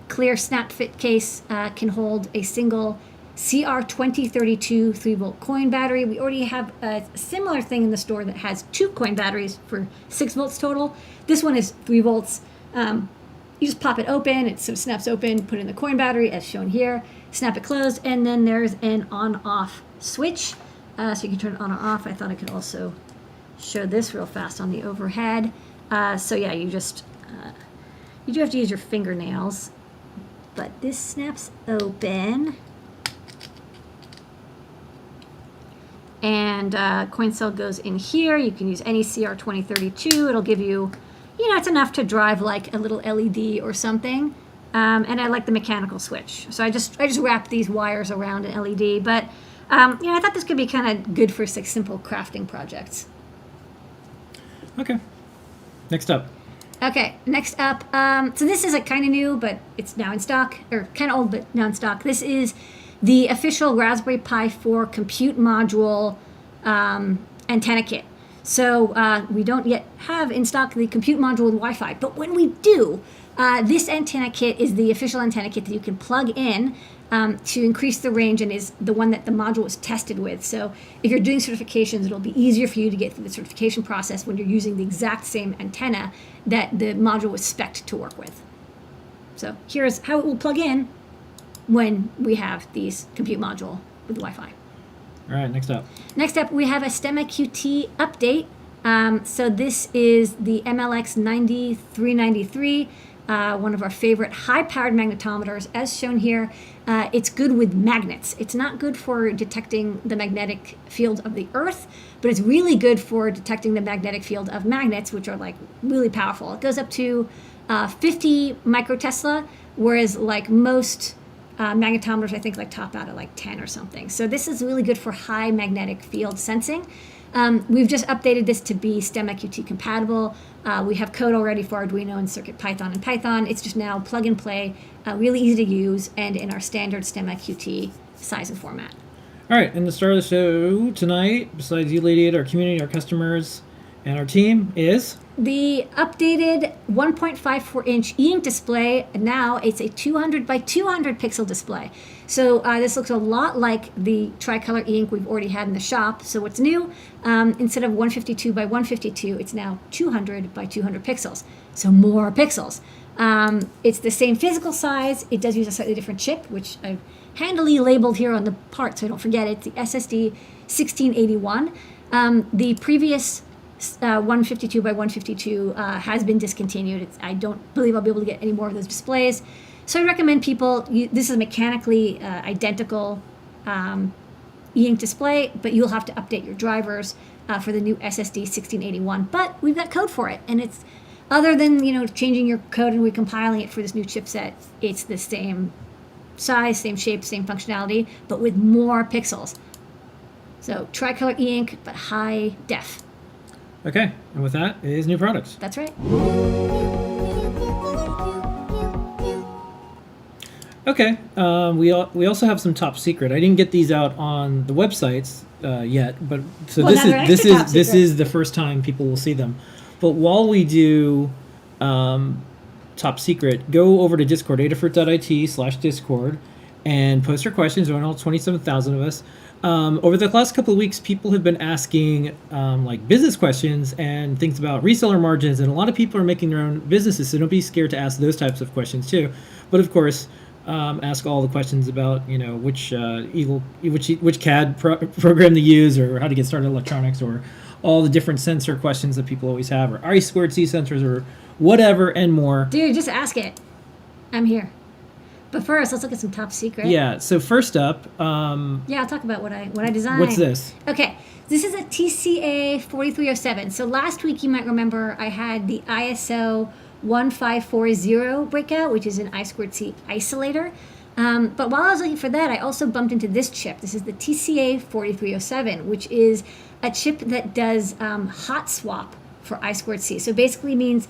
clear snap fit case can hold a single CR2032 3-volt coin battery. We already have a similar thing in the store that has 2 coin batteries for 6 volts total. This one is 3 volts. You just pop it open, it sort of snaps open, put in the coin battery as shown here, snap it closed, and then there's an on-off switch. So you can turn it on or off. I thought I could also show this real fast on the overhead. So yeah, you just, you do have to use your fingernails, but this snaps open. And coin cell goes in here. You can use any CR2032. It'll give you, it's enough to drive like a little LED or something. And I like the mechanical switch. So I just wrap these wires around an LED. But I thought this could be kind of good for simple crafting projects. Okay. Next up. Okay, next up. So this is kind of new, but it's now in stock, or kind of old, but now in stock. This is the official Raspberry Pi 4 compute module antenna kit. So we don't yet have in stock the compute module with Wi-Fi, but when we do, this antenna kit is the official antenna kit that you can plug in to increase the range, and is the one that the module was tested with. So if you're doing certifications, it'll be easier for you to get through the certification process when you're using the exact same antenna that the module was spec'd to work with. So here's how it will plug in when we have these compute module with Wi-Fi. All right, next up. Next up, we have a STEMMA QT update. So this is the MLX 9393, one of our favorite high-powered magnetometers. As shown here, it's good with magnets. It's not good for detecting the magnetic field of the Earth, but it's really good for detecting the magnetic field of magnets, which are really powerful. It goes up to 50 microtesla, whereas most magnetometers, I think, top out at 10 or something. So this is really good for high magnetic field sensing. We've just updated this to be STEMMA QT compatible. We have code already for Arduino and CircuitPython and Python. It's just now plug and play, really easy to use, and in our standard STEMMA QT size and format. All right, and the star of the show tonight, besides you, Lady, our community, our customers, and our team, is the updated 1.54-inch e-ink display. Now it's a 200 by 200 pixel display. So this looks a lot like the tricolor e-ink we've already had in the shop. So what's new? Instead of 152 by 152, it's now 200 by 200 pixels. So more pixels. It's the same physical size. It does use a slightly different chip, which I've handily labeled here on the part so I don't forget it. It's the SSD 1681. The previous 152 by 152 has been discontinued. I don't believe I'll be able to get any more of those displays. So I recommend people, this is a mechanically identical e-ink display, but you'll have to update your drivers for the new SSD 1681. But we've got code for it, and it's, other than changing your code and recompiling it for this new chipset, it's the same size, same shape, same functionality, but with more pixels. So tricolor e-ink, but high def. okay. And with that is new products. That's right. Okay. We also have some top secret. I didn't get these out on the websites yet, but so Well, this now they're is extra top this secret. is the first time people will see them. But while we do top secret, go over to Discord, adafruit.it/discord, and post your questions. There are all 27,000 of us. Over the last couple of weeks, people have been asking business questions and things about reseller margins, and a lot of people are making their own businesses, so don't be scared to ask those types of questions too. But of course, ask all the questions about which CAD program to use, or how to get started in electronics, or all the different sensor questions that people always have, or I2C sensors, or whatever and more. Dude, just ask it. I'm here. But first, let's look at some top secret. Yeah. So first up, Yeah, I'll talk about what I designed. what's this? Okay, this is a TCA 4307. So last week, you might remember I had the ISO 1540 breakout, which is an I2C isolator. But while I was looking for that, I also bumped into this chip. This is the TCA 4307, which is a chip that does hot swap for I2C. So basically means,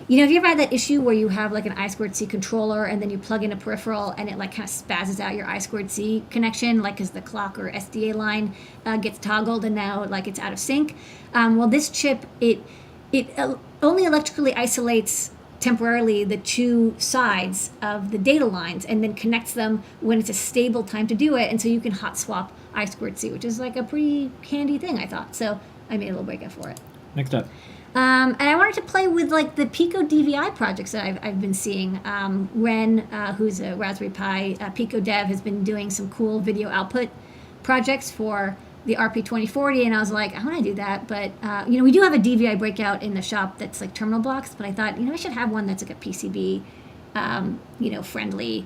have you ever had that issue where you have an I2C controller and then you plug in a peripheral and it kind of spazzes out your I2C connection, because the clock or SDA line gets toggled and now it's out of sync? Well, this chip, it it only electrically isolates temporarily the two sides of the data lines and then connects them when it's a stable time to do it. And so you can hot swap I2C, which is like a pretty handy thing, I thought. So I made a little breakout for it. Next up. And I wanted to play with like the Pico DVI projects that I've been seeing. Ren, who's a Raspberry Pi Pico dev, has been doing some cool video output projects for the RP2040, and I was like, I want to do that, but we do have a DVI breakout in the shop that's like terminal blocks, but I thought, I should have one that's like a PCB, friendly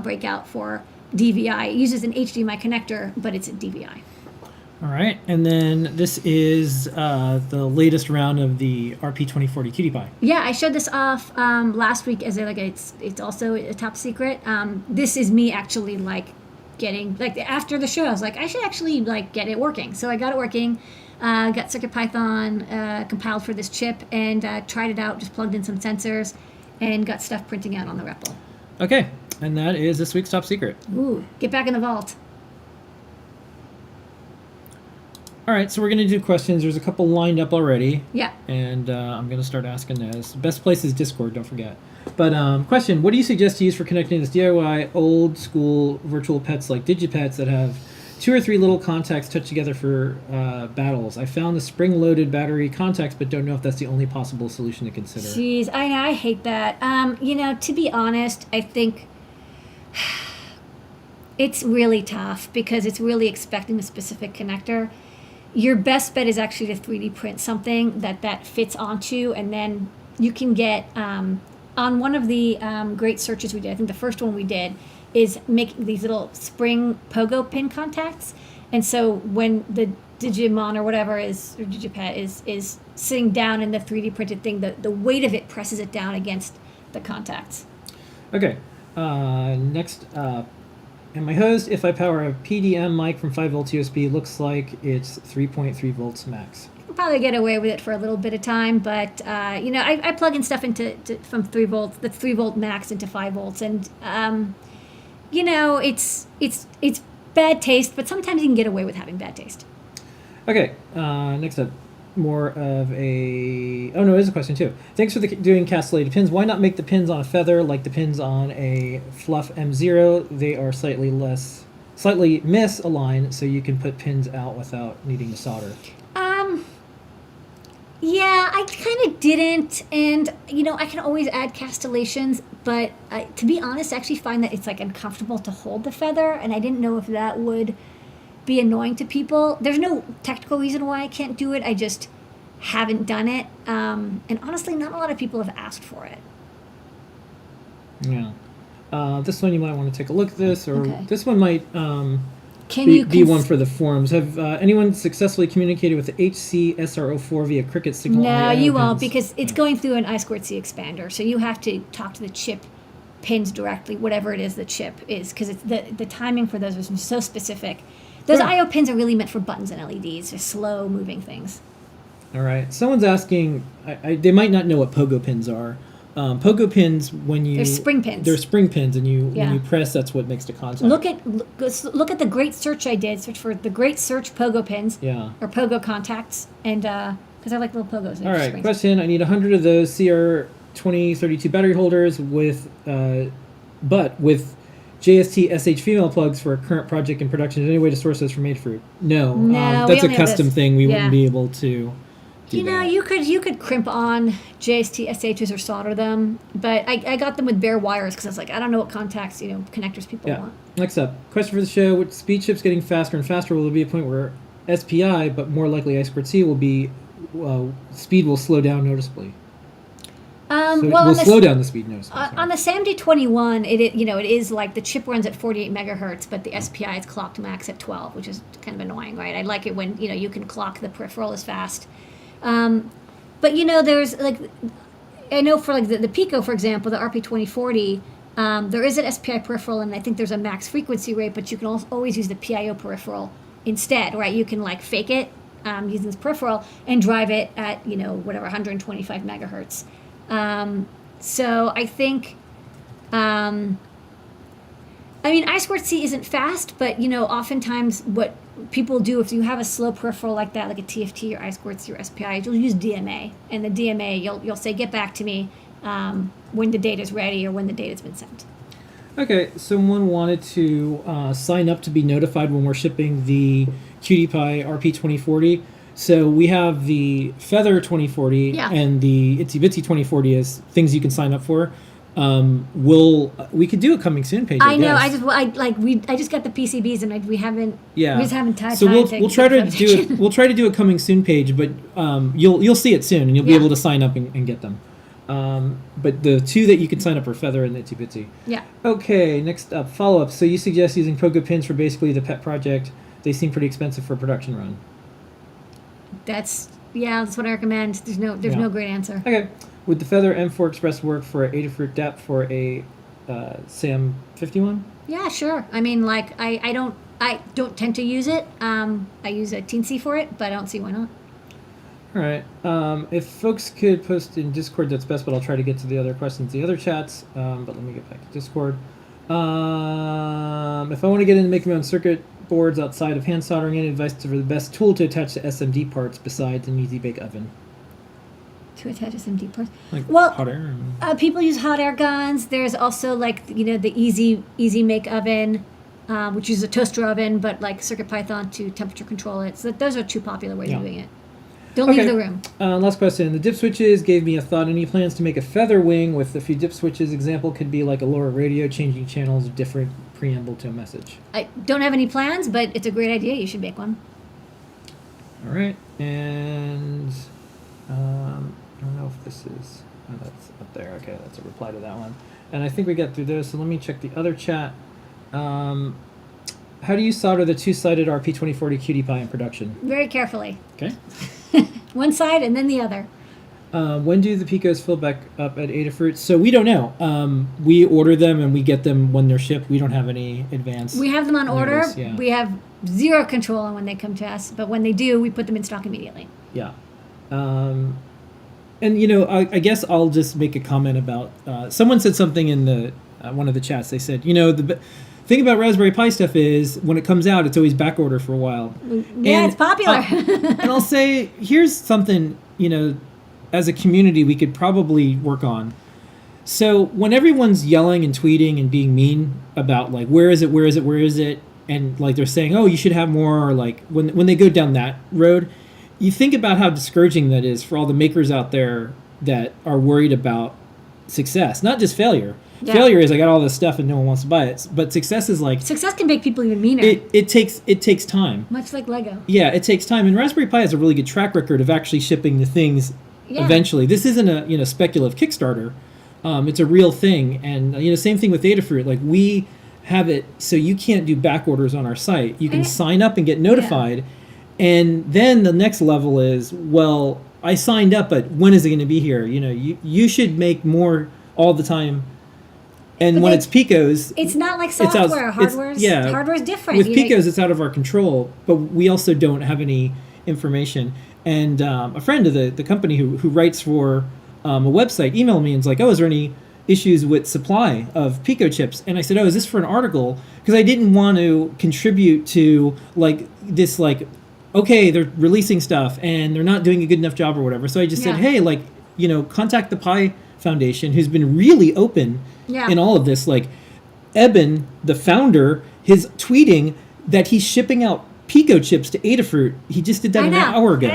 breakout for DVI. It uses an HDMI connector, but it's a DVI. All right, and then this is the latest round of the RP2040 Cutie Pie. Yeah, I showed this off last week as it's also a top secret. This is me actually getting after the show. I was like, I should actually get it working. So I got it working. Got CircuitPython compiled for this chip and tried it out. Just plugged in some sensors and got stuff printing out on the REPL. Okay, and that is this week's top secret. Ooh, get back in the vault. All right, so we're going to do questions. There's a couple lined up already. Yeah. And I'm going to start asking those. Best place is Discord, don't forget. But question, what do you suggest to use for connecting this DIY old school virtual pets like Digipets that have 2 or 3 little contacts touched together for battles? I found the spring-loaded battery contacts, but don't know if that's the only possible solution to consider. Jeez, I know, I hate that. To be honest, I think it's really tough because it's really expecting a specific connector. Your best bet is actually to 3D print something that fits onto, and then you can get, on one of the great searches we did, I think the first one we did, is making these little spring pogo pin contacts. And so when the Digimon or whatever is, or Digipet is sitting down in the 3D printed thing, the weight of it presses it down against the contacts. Okay, next up. And my host, if I power a PDM mic from 5 volts USB, looks like it's 3.3 volts max. I'll probably get away with it for a little bit of time, but I plug in stuff from 3 volts, the 3 volt max into 5 volts, and it's bad taste, but sometimes you can get away with having bad taste. Okay, next up. More of a... Oh, no, there's a question, too. Thanks for doing castellated pins. Why not make the pins on a feather like the pins on a Fluff M0? They are slightly misaligned, so you can put pins out without needing to solder. Yeah, I kind of didn't, and, I can always add castellations, but to be honest, I actually find that it's, uncomfortable to hold the feather, and I didn't know if that would be annoying to people. There's no technical reason why I can't do it. I just haven't done it. And honestly, not a lot of people have asked for it. Yeah. This one you might want to take a look at this, or Okay. this one might be one for the forums. Have anyone successfully communicated with the HC-SR04 via Cricket signal? No, IO you won't, pins? because it's going through an I2C expander. So you have to talk to the chip pins directly, whatever it is the chip is, because it's the timing for those is so specific. Those Right. I/O pins are really meant for buttons and LEDs. They're slow moving things. All right. Someone's asking, they might not know what pogo pins are. Pogo pins, when you... They're spring pins. They're spring pins, and when Yeah. you press, that's what makes the contact. Look at the great search I did. Search for the great search pogo pins. Yeah. Or pogo contacts, and because I like little pogos. All right. Springs. Question. I need 100 of those CR2032 battery holders with JST SH female plugs for a current project in production. Is there any way to source those from Adafruit? No. No, that's we a only have custom this. thing. We Yeah. wouldn't be able to do that. you could crimp on JST SHs or solder them, but I got them with bare wires because I was like, I don't know what contacts, connectors people Yeah. want. Next up, question for the show: with speed chips getting faster and faster, will there be a point where SPI, but more likely I2C, will be speed will slow down noticeably? So we'll slow down the speed noticeably. On the SAMD21, it is like the chip runs at 48 megahertz, but the SPI is clocked max at 12, which is kind of annoying, right? I like it when you can clock the peripheral as fast. But there's I know for the Pico, for example, the RP2040, there is an SPI peripheral, and I think there's a max frequency rate, but you can always use the PIO peripheral instead, right? You can fake it using this peripheral and drive it at 125 megahertz. So I think, I2C isn't fast, but oftentimes what people do, if you have a slow peripheral like that, like a TFT or iSquirts or SPI, you'll use DMA. And the DMA, you'll say, get back to me when the data's ready or when the data's been sent. Okay, someone wanted to sign up to be notified when we're shipping the QT Py RP2040. So we have the Feather 2040 Yeah. and the Itsy Bitsy 2040 as things you can sign up for. We could do a coming soon page. I know. guess. I just got the PCBs and we haven't. Yeah. We just haven't had So time we'll try to do it. We'll try to do a coming soon page, but you'll see it soon, and you'll be Yeah. able to sign up and get them. But the two that you can sign up are Feather and the Itsy Bitsy. Yeah. Okay, next up, follow up. So you suggest using Pogo pins for basically the pet project. They seem pretty expensive for a production run. That's what I recommend. There's no great answer. Okay. Would the Feather M4 Express work for Adafruit DAP for a SAM 51? Yeah, sure. I mean, like I don't tend to use it. I use a Teensy for it, but I don't see why not. All right. If folks could post in Discord, that's best, but I'll try to get to the other questions, the other chats. But let me get back to Discord. If I want to get into making my own circuit boards outside of hand soldering, any advice for the best tool to attach to SMD parts besides an easy bake oven? To attach SMD parts. Like Well, hot air? And... people use hot air guns. There's also like the easy make oven, which is a toaster oven, but like CircuitPython to temperature control it. So those are two popular ways of doing it. Don't leave the room. Last question. The dip switches gave me a thought. Any plans to make a Feather wing with a few dip switches? Example could be like a LoRa radio changing channels, different preamble to a message. I don't have any plans, but it's a great idea. You should make one. All right. And I don't know if this is... Oh, that's up there. Okay, that's a reply to that one. And I think we got through those, so let me check the other chat. How do you solder the two-sided RP2040 QT Py in production? Very carefully. Okay. One side and then the other. When do the Picos fill back up at Adafruit? So we don't know. We order them and we get them when they're shipped. We don't have any advance. We have them on order. notice, yeah. We have zero control on when they come to us, but when they do, we put them in stock immediately. Yeah. And, I guess I'll just make a comment about... someone said something in the one of the chats. They said, the thing about Raspberry Pi stuff is when it comes out, it's always back order for a while. Yeah, And it's popular. and I'll say, here's something, as a community we could probably work on. So when everyone's yelling and tweeting and being mean about like, where is it? And like they're saying, oh, you should have more, or like when they go down that road, you think about how discouraging that is for all the makers out there that are worried about success, not just failure. Yeah. Failure is I got all this stuff and no one wants to buy it. But success is like Success can make people even meaner. it takes time. Much like Lego. Yeah, it takes time, and Raspberry Pi has a really good track record of actually shipping the things Yeah. eventually. This isn't a speculative Kickstarter. It's a real thing, and same thing with Adafruit. Like we have it so you can't do back orders on our site. You can sign up and get notified, and then the next level is, well, I signed up, but when is it going to be here? You should make more all the time. And But when they- it's Picos, It's not like It's out- software. it's- Hardware's different. with Picos, it's out of our control, but we also don't have any information. And a friend of the company who writes for a website emailed me and was like, oh, is there any issues with supply of Pico chips? And I said, oh, is this for an article? Because I didn't want to contribute to like this, like, okay, they're releasing stuff and they're not doing a good enough job or whatever. So I just said, hey, like, contact the Pi Foundation, who's been really open in all of this. Like Eben, the founder, his tweeting that he's shipping out Pico chips to Adafruit. He just did that I an know. hour ago.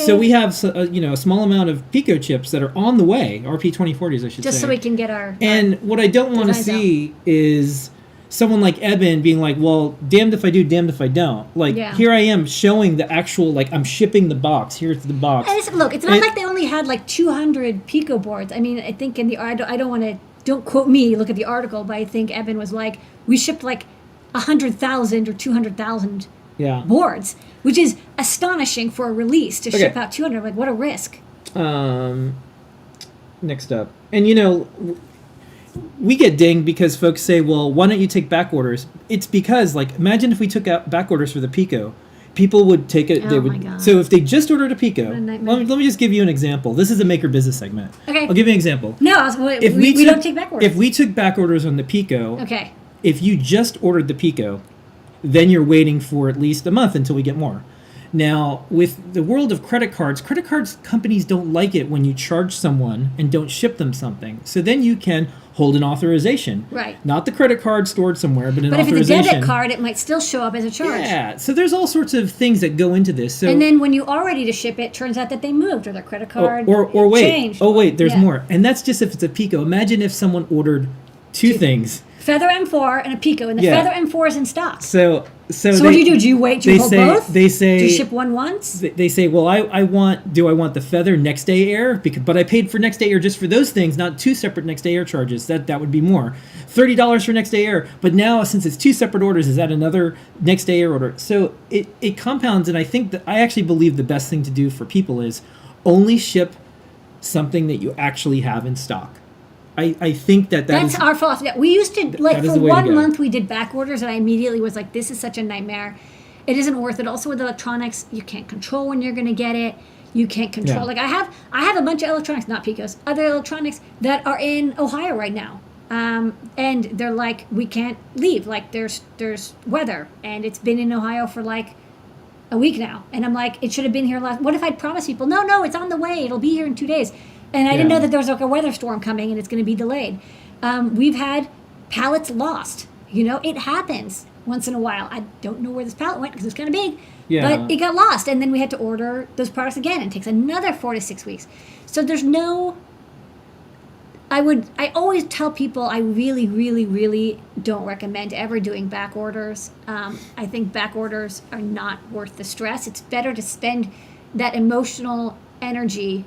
So we have a small amount of Pico chips that are on the way, RP2040s, I should Just say. so we can get our... And what I don't want to designs see is someone like Eben being like, well, damned if I do, damned if I don't. Like, here I am showing the actual, like, I'm shipping the box. Here's the box. And look, it's not like they only had like 200 Pico boards. I mean, I think in the... I don't want to... Don't quote me, look at the article, but I think Eben was like, we shipped like 100,000 or 200,000 boards, which is astonishing for a release to ship out 200. Like, what a risk. Next up. And, we get dinged because folks say, well, why don't you take back orders? It's because, like, imagine if we took out back orders for the Pico. People would take it. They Oh would. my God. So if they just ordered a Pico, What a nightmare. let me just give you an example. This is a maker business segment. Okay. I'll give you an example. No, we don't take back orders. If we took back orders on the Pico, Okay. if you just ordered the Pico, then you're waiting for at least a month until we get more. Now, with the world of credit cards companies don't like it when you charge someone and don't ship them something. So then you can hold an authorization. Right. Not the credit card stored somewhere, but an But if authorization. it's a debit card, it might still show up as a charge. Yeah. So there's all sorts of things that go into this. So And then when you are ready to ship it, turns out that they moved or their credit card or wait. changed. Oh wait, there's Yeah. more. And that's just if it's a Pico. Imagine if someone ordered two things. Feather M4 and a Pico, and the Yeah. Feather M4 is in stock. So So what do you do? Do you wait? Do you they hold say- both? they say- do you ship one once? They say, well, I want the Feather next day air? But I paid for next day air just for those things, not two separate next day air charges. That would be more. $30 for next day air. But now, since it's two separate orders, is that another next day air order? So it compounds, and I think that I actually believe the best thing to do for people is only ship something that you actually have in stock. I think that That's is our philosophy. We used to, like, that is for the way to 1 go. month, we did back orders, and I immediately was like, this is such a nightmare. It isn't worth it. Also, with electronics, you can't control when you're going to get it. You can't control. Yeah. Like, I have a bunch of electronics, not Picos, other electronics that are in Ohio right now. And they're like, we can't leave. Like, there's weather, and it's been in Ohio for like a week now. And I'm like, it should have been here last. What if I'd promised people, no, it's on the way. It'll be here in 2 days. And I didn't Yeah. know that there was like a weather storm coming and it's going to be delayed. We've had pallets lost. It happens once in a while. I don't know where this pallet went because it's kind of big. Yeah. But it got lost, and then we had to order those products again, and it takes another 4 to 6 weeks. So there's no. I always tell people I really, really, really don't recommend ever doing back orders. I think back orders are not worth the stress. It's better to spend that emotional energy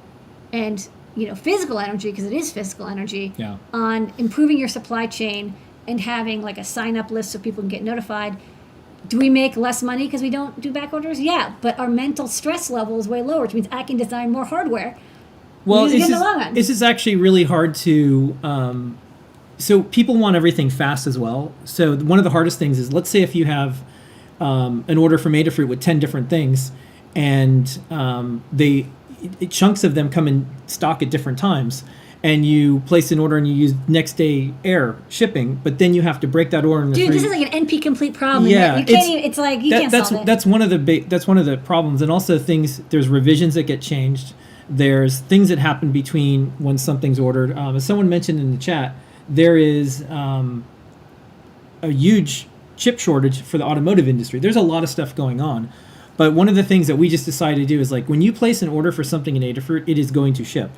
and physical energy, because it is physical energy, Yeah. on improving your supply chain and having like a sign up list so people can get notified. Do we make less money because we don't do back orders? Yeah, but our mental stress level is way lower, which means I can design more hardware. Well, Use it in the long run. this is actually really hard to. So people want everything fast as well. So one of the hardest things is, let's say if you have an order from Adafruit with 10 different things, and chunks of them come in stock at different times, and you place an order and you use next day air shipping, but then you have to break that order into Dude, three. this is like an NP complete problem. Yeah, you can't even. It's like you can't that's solve it. that's one of the problems, and also there's revisions that get changed. There's things that happen between when something's ordered. As someone mentioned in the chat, there is a huge chip shortage for the automotive industry. There's a lot of stuff going on, but one of the things that we just decided to do is, like, when you place an order for something in Adafruit, it is going to ship.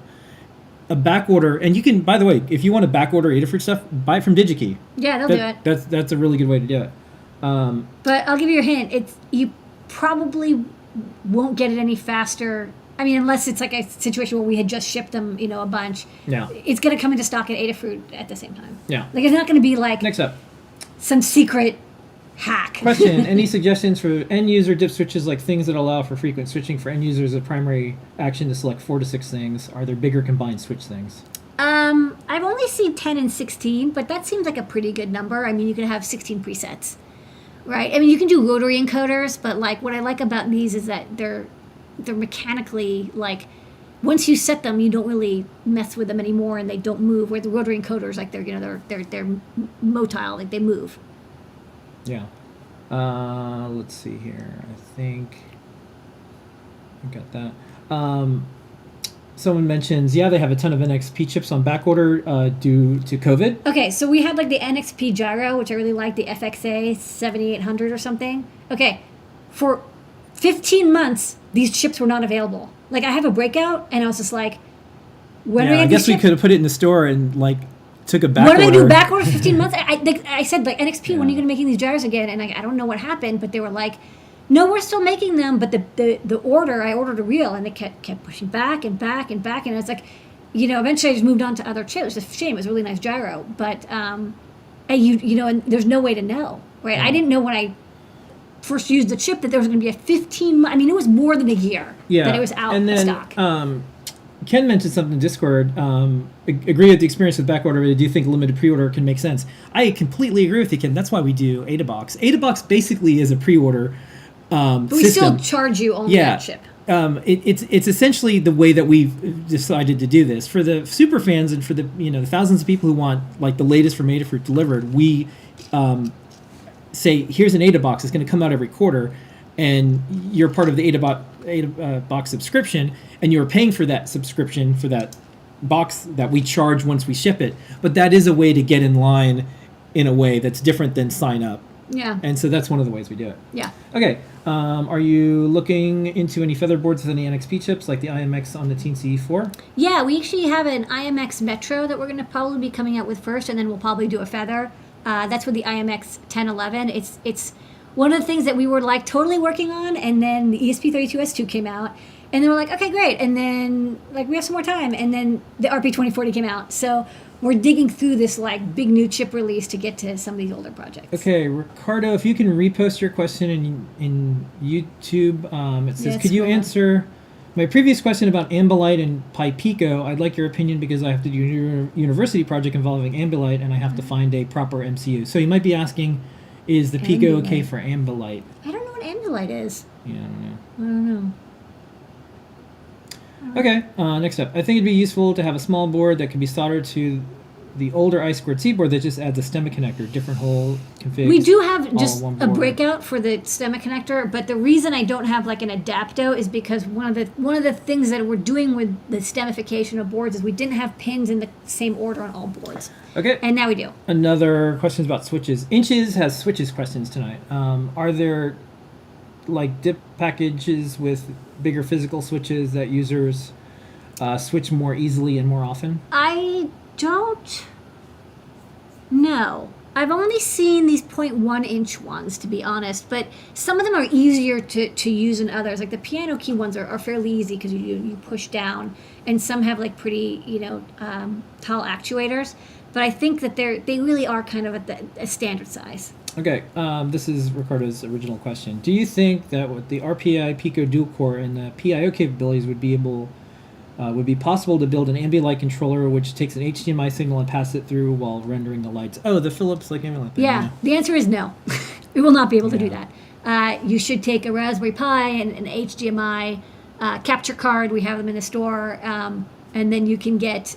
A back order, and you can, by the way, if you want to back order Adafruit stuff, buy it from DigiKey. Yeah, they'll do it. That's a really good way to do it. But I'll give you a hint. You probably won't get it any faster. I mean, unless it's like a situation where we had just shipped them, a bunch. Yeah. It's going to come into stock at Adafruit at the same time. Yeah. Like, it's not going to be like Next up. some secret hack. Question: any suggestions for end user dip switches, like things that allow for frequent switching for end users? A primary action to select 4 to 6 things. Are there bigger combined switch things? I've only seen 10 and 16, but that seems like a pretty good number. I mean, you can have 16 presets, right? I mean, you can do rotary encoders, but like what I like about these is that they're mechanically, like, once you set them, you don't really mess with them anymore, and they don't move. Where the rotary encoders, like, they're motile, like they move. Yeah. Let's see here. I think I got that. Someone mentions, they have a ton of NXP chips on back order due to COVID. Okay, so we had like the NXP gyro, which I really like, the FXA 7800 or something. Okay, for 15 months, these chips were not available. Like, I have a breakout, and I was just like, when are we I gonna guess do we chips? could have put it in the store and took a back What order. do I do? Back order 15 months? I said, like, NXP, when are you going to making these gyros again? And I don't know what happened, but they were like, no, we're still making them. But the order, I ordered a reel, and they kept pushing back and back and back. And it's like, eventually I just moved on to other chips. It's a shame. It was a really nice gyro. But, and and there's no way to know, right? Yeah. I didn't know when I first used the chip that there was going to be a 15 month. I mean, it was more than a year that it was out and of then, stock. Ken mentioned something in Discord. Agree with the experience with back order. I do think limited pre-order can make sense. I completely agree with you, Ken. That's why we do AdaBox. AdaBox basically is a pre-order But we system. still charge you only that chip. It's essentially the way that we've decided to do this for the super fans and for the the thousands of people who want like the latest from Adafruit delivered. We say, here's an AdaBox, it's going to come out every quarter, and you're part of the AdaBox subscription, and you're paying for that subscription for that box that we charge once we ship it. But that is a way to get in line in a way that's different than sign up. Yeah. And so that's one of the ways we do it. Yeah. Okay. Are you looking into any feather boards with any NXP chips like the IMX on the Teen CE4? Yeah, we actually have an IMX Metro that we're going to probably be coming out with first, and then we'll probably do a feather. That's with the IMX 1011. It's one of the things that we were like totally working on, and then the ESP32S2 came out, and then we're like, okay, great, and then like we have some more time, and then the RP2040 came out. So we're digging through this like big new chip release to get to some of these older projects. Okay, Ricardo, if you can repost your question in YouTube, it says, Yes, could you hold on. answer my previous question about Ambilight and PiPico? I'd like your opinion because I have to do a university project involving Ambilight and I have to find a proper MCU. So you might be asking, is the Pico okay Ambilight. for Ambilight? I don't know what Ambilight is. Yeah, I don't know. I don't know. Okay, next up. I think it'd be useful to have a small board that can be soldered to the older I2C board that just adds a stemma connector, different hole config. We do have just one a board. breakout for the stemma connector, but the reason I don't have like an adapto is because one of the things that we're doing with the stemification of boards is we didn't have pins in the same order on all boards, Okay. and now we do. Another question is about switches. Inches has switches questions tonight. Are there like dip packages with bigger physical switches that users switch more easily and more often? I don't know. I've only seen these 0.1 inch ones, to be honest, but some of them are easier to use than others. Like the piano key ones are fairly easy because you push down, and some have like pretty tall actuators. But I think that they really are kind of at a standard size. Okay, this is Ricardo's original question. Do you think that with the RPI Pico dual core and the PIO capabilities would be possible to build an Ambilight controller which takes an HDMI signal and pass it through while rendering the lights? Oh, the Philips like Ambilight thing. Yeah, the answer is no. We will not be able to do Yeah. that. You should take a Raspberry Pi and an HDMI capture card. We have them in the store. And then you can get,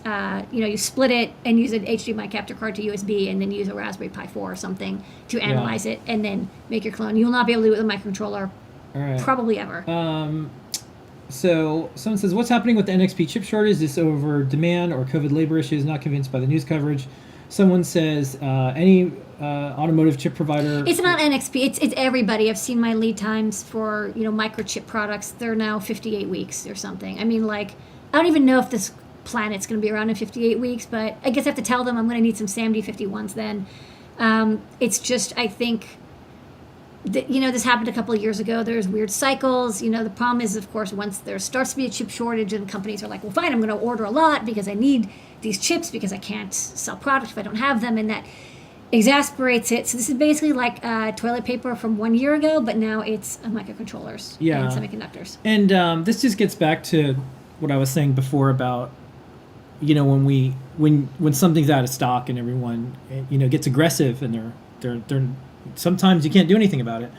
you split it and use an HDMI capture card to USB and then use a Raspberry Pi 4 or something to analyze it and then make your clone. You will not be able to do it with a microcontroller All right. probably ever. So someone says, what's happening with the NXP chip shortage? Is this over demand or COVID labor issues? Not convinced by the news coverage. Someone says, any automotive chip provider... It's not NXP. It's everybody. I've seen my lead times for, microchip products. They're now 58 weeks or something. I mean, like, I don't even know if this planet's going to be around in 58 weeks, but I guess I have to tell them I'm going to need some SAMD 51s then. It's just, I think... this happened a couple of years ago. There's weird cycles. The problem is, of course, once there starts to be a chip shortage and companies are like, well, fine, I'm going to order a lot because I need these chips because I can't sell products if I don't have them. And that exasperates it. So this is basically like toilet paper from 1 year ago, but now it's microcontrollers Yeah. and semiconductors. And this just gets back to what I was saying before about, when something's out of stock and everyone, gets aggressive and they're sometimes you can't do anything about it.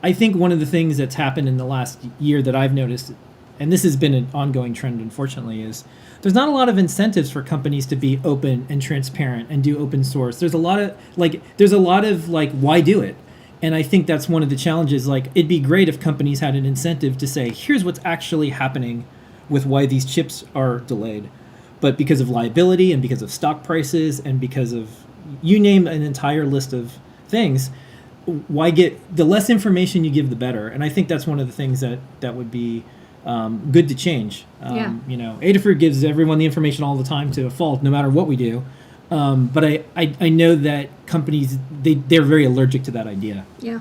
I think one of the things that's happened in the last year that I've noticed, and this has been an ongoing trend, unfortunately, is there's not a lot of incentives for companies to be open and transparent and do open source. There's a lot of why do it? And I think that's one of the challenges. Like, it'd be great if companies had an incentive to say, here's what's actually happening with why these chips are delayed. But because of liability and because of stock prices and because of, you name an entire list of things, why get the less information you give, the better. And I think that's one of the things that would be good to change. Yeah. Adafruit gives everyone the information all the time to a fault, no matter what we do. But I know that companies, they're very allergic to that idea. Yeah.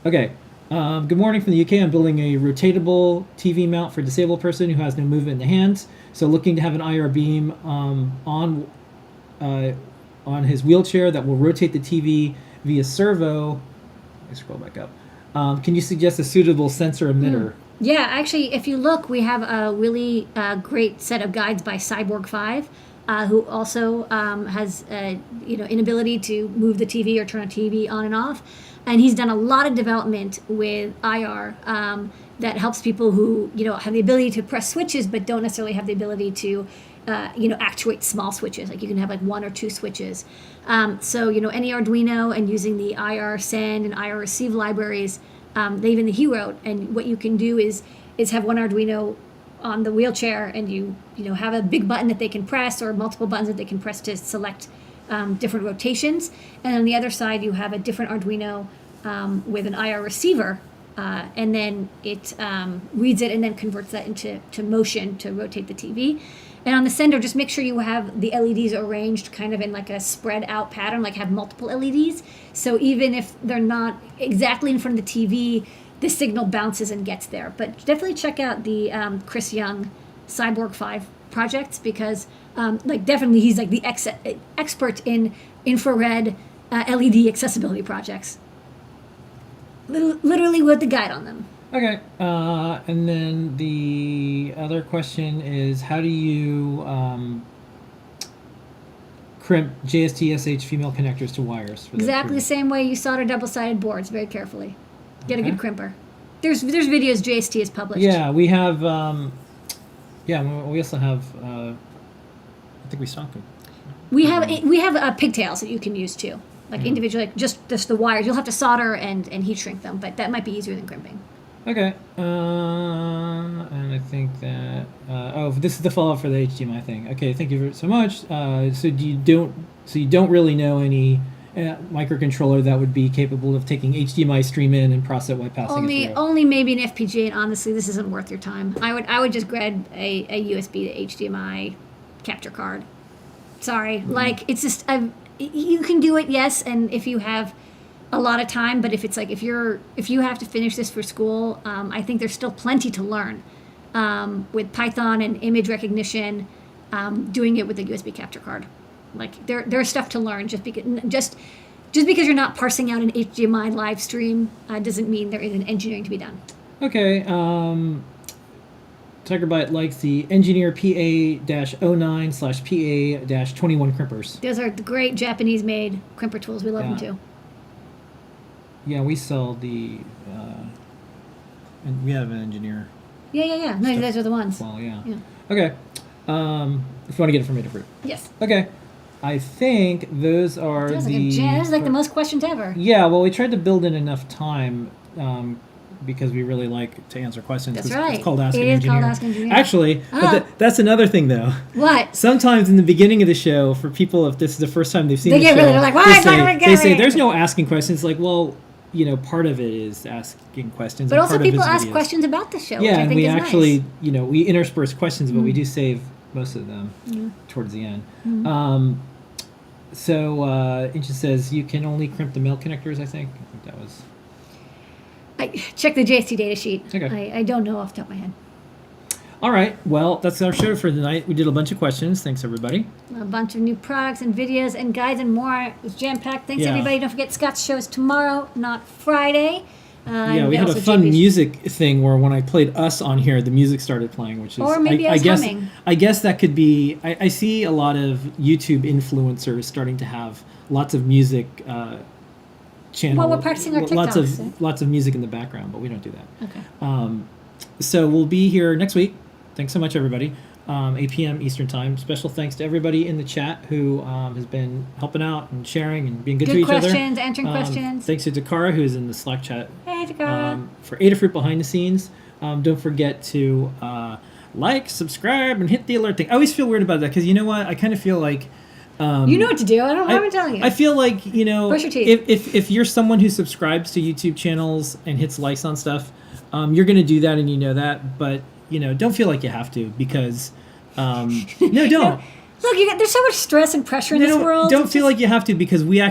Okay. Good morning from the UK. I'm building a rotatable TV mount for a disabled person who has no movement in the hands. So looking to have an IR beam on his wheelchair that will rotate the TV via servo. Let me scroll back up. Can you suggest a suitable sensor emitter? Yeah, actually, if you look, we have a really great set of guides by Cyborg 5, who also has inability to move the TV or turn a TV on and off. And he's done a lot of development with IR that helps people who have the ability to press switches but don't necessarily have the ability to actuate small switches. Like you can have like 1 or 2 switches. So any Arduino and using the IR send and IR receive libraries, even the he wrote. And what you can do is have one Arduino on the wheelchair, and you have a big button that they can press, or multiple buttons that they can press to select different rotations. And on the other side, you have a different Arduino with an IR receiver, and then it reads it and then converts that into motion to rotate the TV. And on the sender, just make sure you have the LEDs arranged kind of in like a spread out pattern, like have multiple LEDs. So even if they're not exactly in front of the TV, the signal bounces and gets there. But definitely check out the Chris Young Cyborg 5 projects, because definitely he's like the expert in infrared LED accessibility projects. Literally wrote the guide on them. Okay, and then the other question is, how do you crimp JST-SH female connectors to wires? For Exactly the same way you solder double-sided boards, very carefully. Get a Okay. good crimper. There's videos JST has published. Yeah, we have. We also have. I think we stock them. We have pigtails that you can use too, like individually, like just the wires. You'll have to solder and heat shrink them, but that might be easier than crimping. Okay, and I think that this is the follow-up for the HDMI thing. Okay, thank you so much. So you don't really know any microcontroller that would be capable of taking HDMI stream in and process it while passing it through. Only maybe an FPGA, and honestly, this isn't worth your time. I would just grab a USB to HDMI capture card. Sorry, like it's just you can do it, yes, and if you have a lot of time, but if it's like if you have to finish this for school, I think there's still plenty to learn with Python and image recognition, doing it with a USB capture card. Like there's stuff to learn. Just because you're not parsing out an HDMI live stream doesn't mean there isn't engineering to be done. Okay, Tigerbyte likes the Engineer PA-09/PA-21 crimpers. Those are the great Japanese-made crimper tools. We love them too. Yeah, we sell the, and we have an Engineer. Yeah. No, those are the ones. Well, yeah. Yeah. Okay. If you want to get it from Adafruit. Yes. Okay. I think those are That was the. like the most questions ever. Yeah, well, we tried to build in enough time because we really like to answer questions. That's 'cause right. It's called Ask It an is Engineer. called Ask an Engineer. Actually, but that's another thing, though. What? Sometimes in the beginning of the show, for people, if this is the first time they've seen They the get show, really- they're like, "Why they is that gonna they say get there's me?" no asking questions. Like, well, part of it is asking questions. But and also part of it people is ask videos. questions about the show, Yeah, which I and think we is actually, nice. we intersperse questions, but we do save most of them towards the end. So it just says you can only crimp the male connectors. I think that was. I check the JST data sheet. Okay. I don't know off the top of my head. All right. Well, that's our show for tonight. We did a bunch of questions. Thanks, everybody. A bunch of new products and videos and guides and more. It was jam-packed. Thanks, Yeah. everybody. Don't forget Scott's show is tomorrow, not Friday. Yeah, and we had a also fun JB's. music thing where when I played Us on here, the music started playing, which is Or maybe I us guess humming. I guess that could be. I see a lot of YouTube influencers starting to have lots of music channel. Well, we're practicing our lots TikToks, eh? lots of music in the background, but we don't do that. Okay. So we'll be here next week. Thanks so much, everybody. 8 p.m. Eastern Time. Special thanks to everybody in the chat who has been helping out and sharing and being good to Good each other. questions, answering questions. Thanks to Takara, who's in the Slack chat. Hey, Dakota. For Adafruit behind the scenes. Don't forget to like, subscribe, and hit the alert thing. I always feel weird about that because you know what? I kind of feel like. You know what to do. I don't know what I'm telling you. I feel like, Brush your teeth. if you're someone who subscribes to YouTube channels and hits likes on stuff, you're going to do that and you know that. But, don't feel like you have to because, no, don't. Look, there's so much stress and pressure in this world. Don't feel like you have to because we're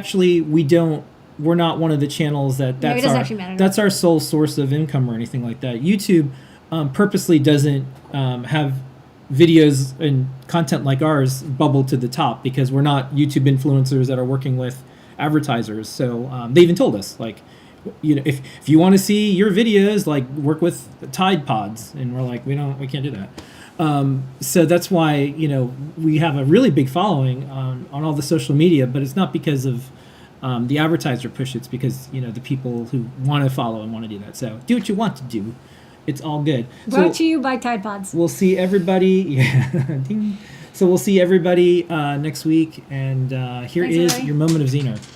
not one of the channels it doesn't actually matter. that's our sole source of income or anything like that. YouTube purposely doesn't have videos and content like ours bubble to the top because we're not YouTube influencers that are working with advertisers. So they even told us, like, if you want to see your videos, like, work with Tide Pods, and we're like, we can't do that. So that's why we have a really big following on all the social media, but it's not because of the advertiser push. It's because the people who want to follow and want to do that. So do what you want to do. It's all good. Brought to you by Tide Pods. We'll see everybody. Yeah. Ding. So we'll see everybody next week. And here Thanks, is everybody. your moment of Xenar.